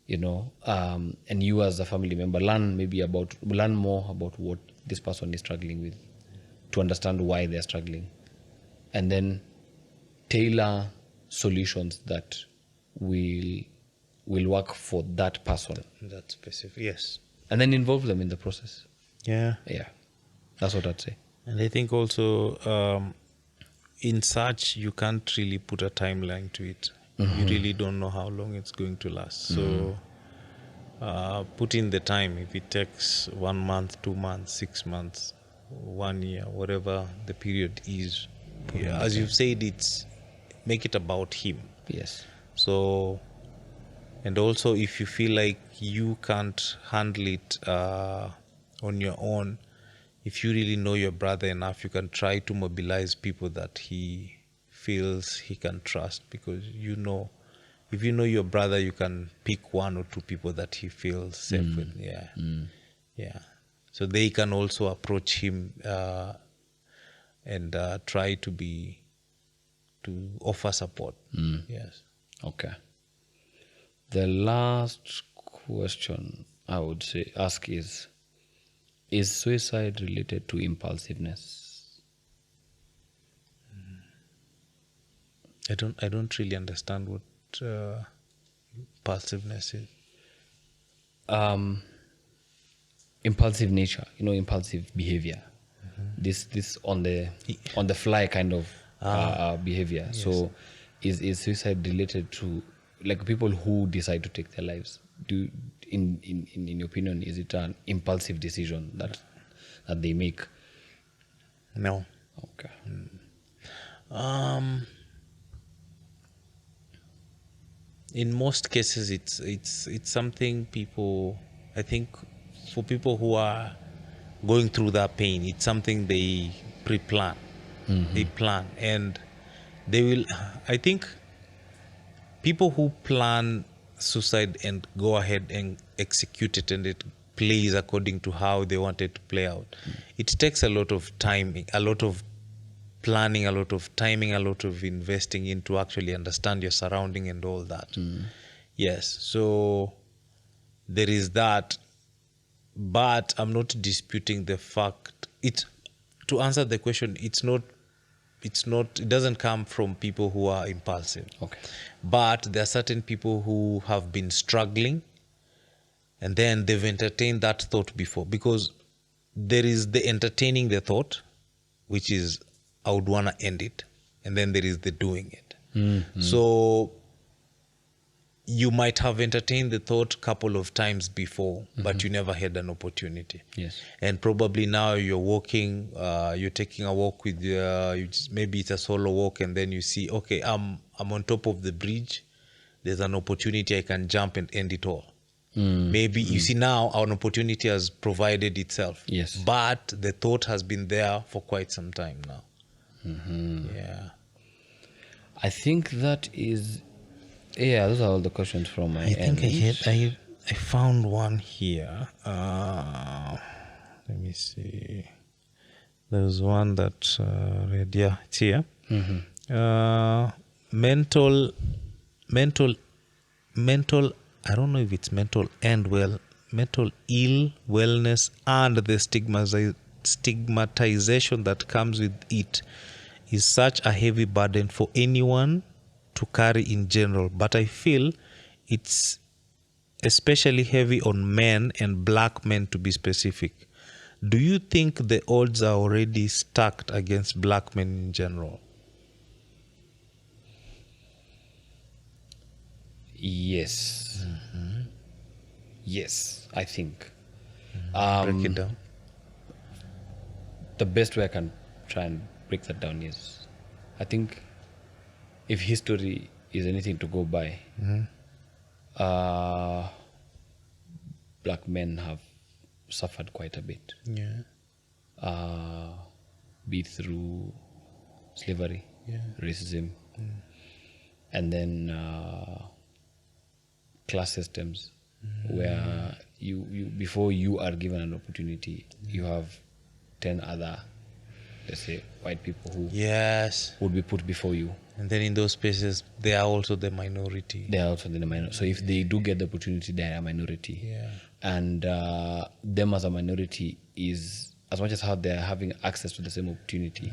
And you as a family member learn more about what this person is struggling with, to understand why they're struggling, and then tailor solutions that will work for that person. That's specific. Yes. And then involve them in the process. Yeah. That's what I'd say. And I think also in such, you can't really put a timeline to it. You really don't know how long it's going to last. So put in the time. If it takes 1 month, 2 months, 6 months, 1 year, whatever the period is, as you've said, make it about him. Yes. So, and also if you feel like you can't handle it on your own, if you really know your brother enough, you can try to mobilize people that he feels he can trust, because if you know your brother, you can pick 1 or 2 people that he feels safe with. So they can also approach him and try to offer support. Yes. Okay. The last question I would ask is suicide related to impulsiveness? I don't really understand what impulsiveness is. Impulsive nature, impulsive behavior. This on the fly kind of behavior. Yes. So is suicide related to, like, people who decide to take their lives? In your opinion, is it an impulsive decision that they make? No. Okay. In most cases, it's something people, I think, for people who are going through that pain, it's something they pre-plan. They plan, and they will. I think people who plan suicide and go ahead and execute it, and it plays according to how they want it to play out, it takes a lot of time, a lot of planning, a lot of timing, a lot of investing in to actually understand your surrounding and all that. Yes, so there is that, but I'm not disputing the fact. To answer the question, it doesn't come from people who are impulsive. Okay. But there are certain people who have been struggling, and then they've entertained that thought before, because there is the entertaining the thought, which is, I would want to end it, and then there is the doing it. So you might have entertained the thought a couple of times before, but you never had an opportunity. Yes. And probably now you're walking, you're taking a walk with maybe it's a solo walk, and then you see, okay, I'm on top of the bridge. There's an opportunity, I can jump and end it all. Maybe you see now an opportunity has provided itself. Yes. But the thought has been there for quite some time now. Yeah. I think that is. Yeah, those are all the questions from my end. I think I found one here. Let me see. There's one that read. Yeah, it's here. Mental. I don't know if it's mental ill wellness, and the stigmatization that comes with it is such a heavy burden for anyone to carry in general, but I feel it's especially heavy on men, and black men to be specific. Do you think the odds are already stacked against black men in general? Yes. Yes, I think. Break it down. The best way I can try and break that down is, I think, if history is anything to go by, black men have suffered quite a bit. Yeah. Be it through slavery, racism, and then class systems, where you before you are given an opportunity, you have 10 other let's say, white people who Yes. would be put before you. And then in those spaces, they are also the minority. They are also the minority. So if they do get the opportunity, they are a minority. Yeah. And them as a minority is, as much as how they are having access to the same opportunity,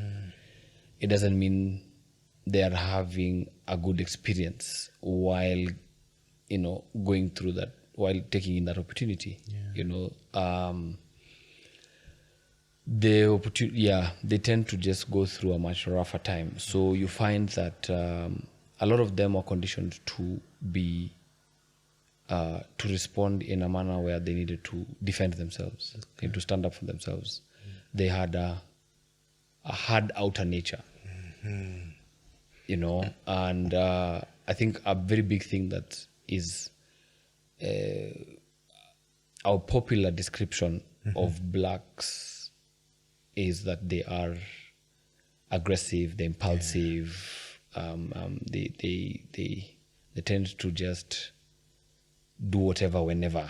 it doesn't mean they are having a good experience while, going through that, while taking in that opportunity. The opportunity, they tend to just go through a much rougher time. So you find that a lot of them are conditioned to be to respond in a manner where they needed to defend themselves and to stand up for themselves. They had a hard outer nature, and I think a very big thing that is our popular description of blacks is that they are aggressive, they're impulsive, they tend to just do whatever whenever.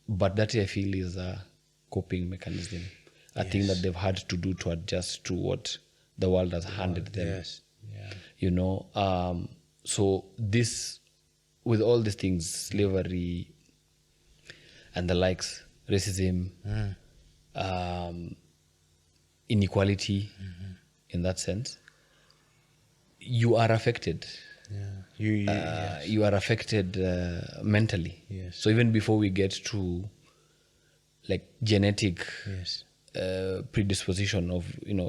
But that I feel is a coping mechanism, a thing that they've had to do to adjust to what the world has handed them. So this, with all these things, slavery and the likes, racism, inequality, in that sense, you are affected. You are affected mentally. So even before we get to like genetic predisposition of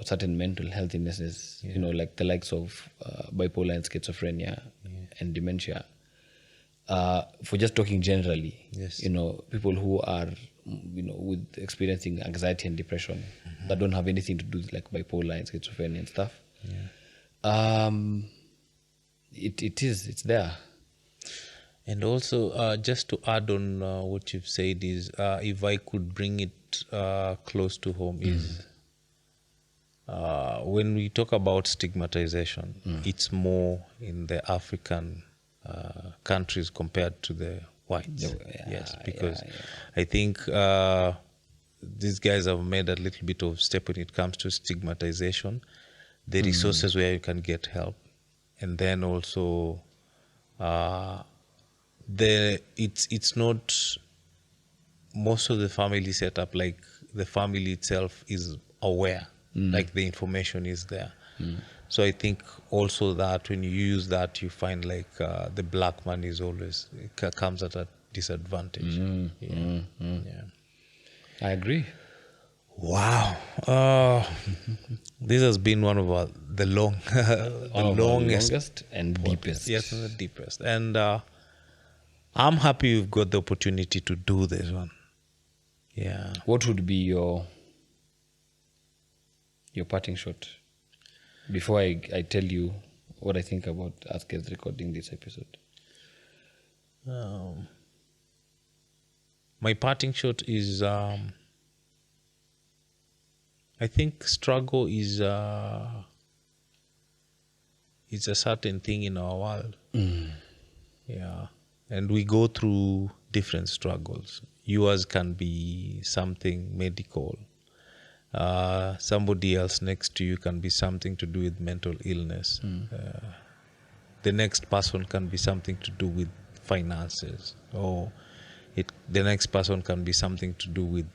certain mental health illnesses, like the likes of bipolar and schizophrenia and dementia. For just talking generally, people who are with experiencing anxiety and depression that don't have anything to do with like bipolar and schizophrenia and stuff. It's there. And also, just to add on what you've said is, if I could bring it close to home, is when we talk about stigmatization, it's more in the African countries compared to the whites. Because I think these guys have made a little bit of step when it comes to stigmatization, the resources where you can get help, and then also it's not most of the family setup, like the family itself is aware, like the information is there. So I think also that when you use that, you find like the black man is always comes at a disadvantage. I agree. Wow. This has been one of the longest and deepest. Yes, the deepest. And I'm happy you've got the opportunity to do this one. Yeah. What would be your parting shot before I tell you what I think about us guys recording this episode? My parting shot is I think struggle is a certain thing in our world. Yeah. And we go through different struggles. Yours can be something medical. Somebody else next to you can be something to do with mental illness. The next person can be something to do with finances. Or the next person can be something to do with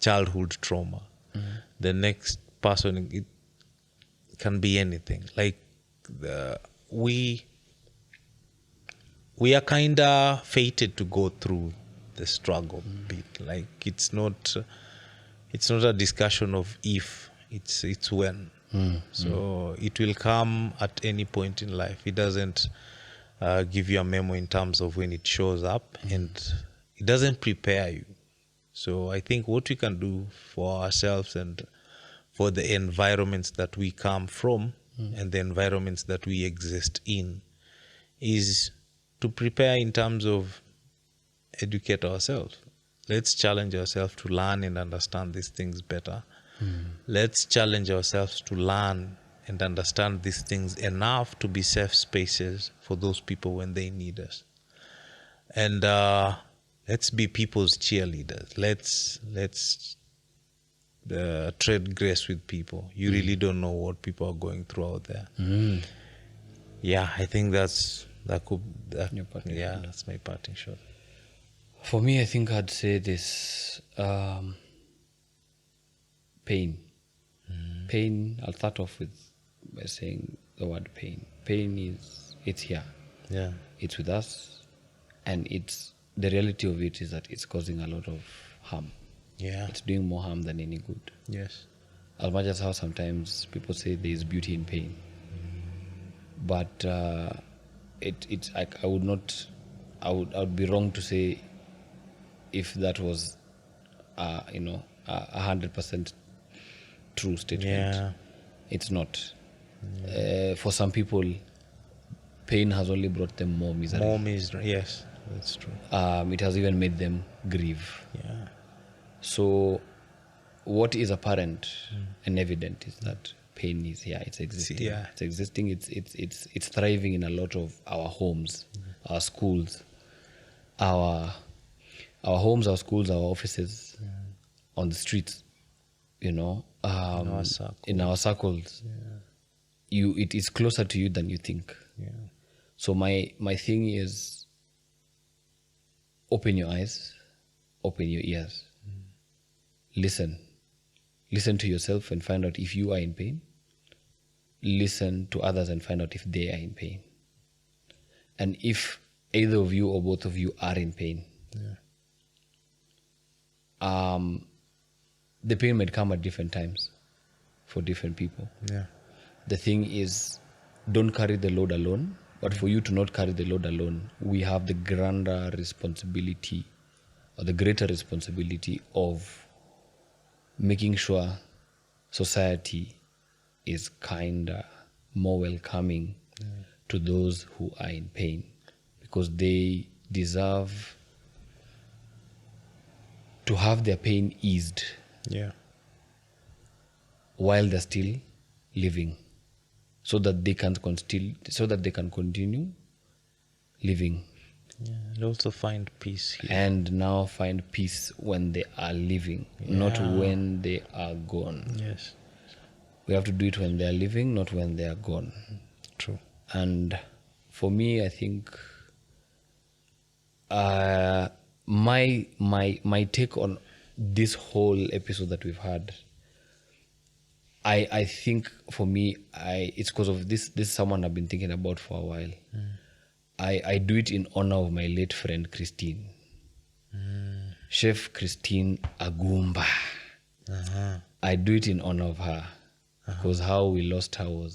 childhood trauma. The next person, it can be anything. Like we are kind of fated to go through the struggle bit. Like it's not a discussion of if, it's when. So it will come at any point in life. It doesn't give you a memo in terms of when it shows up, and it doesn't prepare you. So I think what we can do for ourselves and for the environments that we come from and the environments that we exist in is to prepare in terms of educate ourselves. Let's challenge ourselves to learn and understand these things better. Let's challenge ourselves to learn and understand these things enough to be safe spaces for those people when they need us. And let's be people's cheerleaders. Let's trade grace with people. You really don't know what people are going through out there. Yeah, I think that's my parting shot. For me, I think I'd say this pain. Pain, I'll start off by saying the word pain. Pain it's here. Yeah. It's with us, and the reality of it is that it's causing a lot of harm. Yeah. It's doing more harm than any good. Yes. As much as how sometimes people say there is beauty in pain. But it's I would be wrong to say if that was 100% true statement. Yeah. It's not. For some people, pain has only brought them more misery. More misery, yes, that's true. It has even made them grieve. Yeah. So what is apparent and evident is that pain is here. It's existing. Yeah. It's existing. It's thriving in a lot of our homes, our schools, our homes, our schools, our offices, on the streets. In our circles. Yeah. It is closer to you than you think. Yeah. So my thing is, open your eyes, open your ears, listen to yourself and find out if you are in pain. Listen to others and find out if they are in pain. And if either of you or both of you are in pain, the pain might come at different times for different people. Yeah. The thing is, don't carry the load alone. But for you to not carry the load alone, we have the greater responsibility of making sure society is kinder, more welcoming to those who are in pain, because they deserve to have their pain eased. Yeah. While they're still living, so that they can continue living. Yeah, and also find peace here. And now find peace when they are living, not when they are gone. Yes. We have to do it when they are living, not when they are gone. True. And for me, I think my take on this whole episode that we've had, I think for me, it's because of this is someone I've been thinking about for a while. I do it in honor of my late friend Christine. Chef Christine Agumba. I do it in honor of her, because how we lost her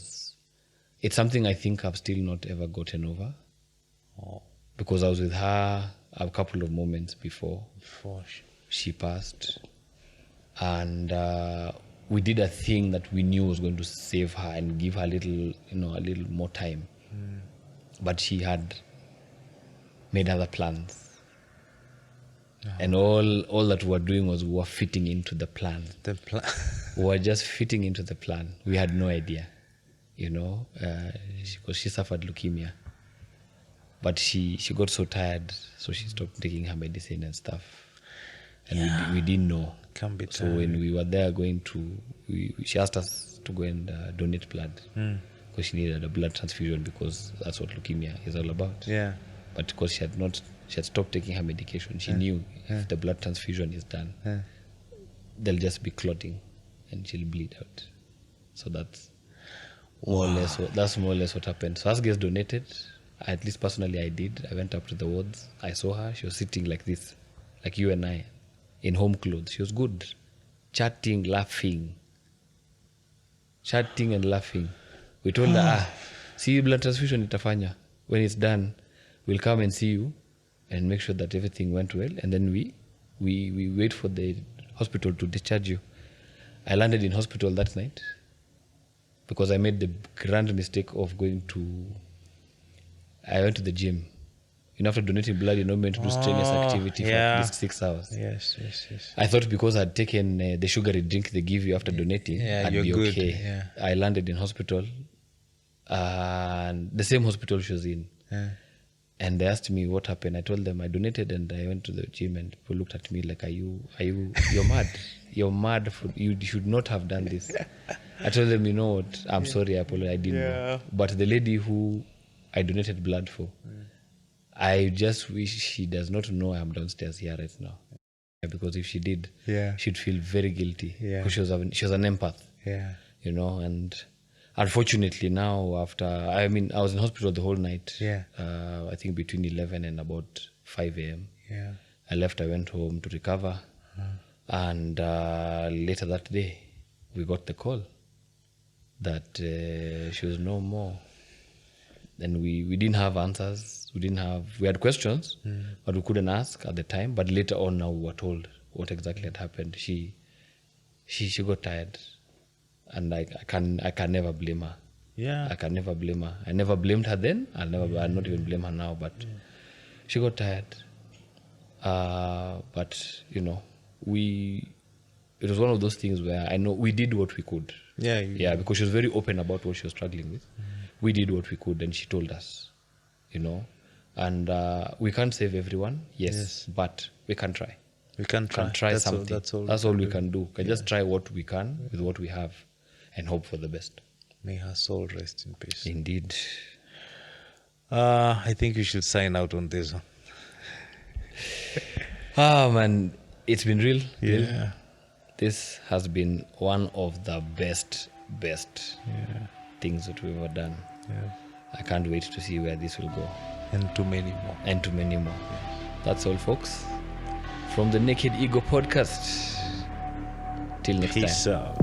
it's something I think I've still not ever gotten over. Because I was with her a couple of moments before she passed, and we did a thing that we knew was going to save her and give her a little more time. But she had made other plans, and all that we were doing was we were fitting into the plan. We were just fitting into the plan. We had no idea, because she suffered leukemia. But she got so tired, so she stopped taking her medicine and stuff. And we didn't know. So when we were there she asked us to go and donate blood, because she needed a blood transfusion, because that's what leukemia is all about. Yeah. But because she had stopped taking her medication, she knew if the blood transfusion is done, they'll just be clotting and she'll bleed out. So that's more or less what happened. So us guys donated. At least personally I did. I went up to the wards. I saw her. She was sitting like this, like you and I, in home clothes. She was good. Chatting, laughing. We told her, see blood transfusion itafanya. When it's done, we'll come and see you and make sure that everything went well. And then we wait for the hospital to discharge you. I landed in hospital that night because I made the grand mistake of I went to the gym. After donating blood, you're not meant to do strenuous activity for at least 6 hours. Yes. I thought because I'd taken the sugary drink they give you after donating, I'd be good. okay. Yeah. I landed in hospital, and the same hospital she was in. And they asked me what happened. I told them I donated and I went to the gym, and people looked at me like, you're mad. You're mad. You should not have done this. I told them, you know what, I'm sorry, I apologize, I didn't know. But the lady who I donated blood for, I just wish she does not know I'm downstairs here right now. Because if she did, she'd feel very guilty. Because she was an empath. You know, and unfortunately now I was in hospital the whole night. I think between 11 and about 5 a.m. I went home to recover. And later that day, we got the call that she was no more. And we didn't have answers. We had questions, but we couldn't ask at the time. But later on now we were told what exactly had happened. She got tired. And I can never blame her. I can never blame her. I never blamed her then. I'll not even blame her now. But she got tired. But you know, it was one of those things where I know we did what we could. Because she was very open about what she was struggling with. We did what we could, and she told us, you know. And we can't save everyone, yes, but we can try. We can try that's something. That's all we can do. We can just try what we can with what we have, and hope for the best. May her soul rest in peace. Indeed. I think we should sign out on this one. Man, it's been real. This has been one of the best things that we've ever done. I can't wait to see where this will go. And too many more. That's all, folks. From the Naked Ego podcast. Till next time. Peace out.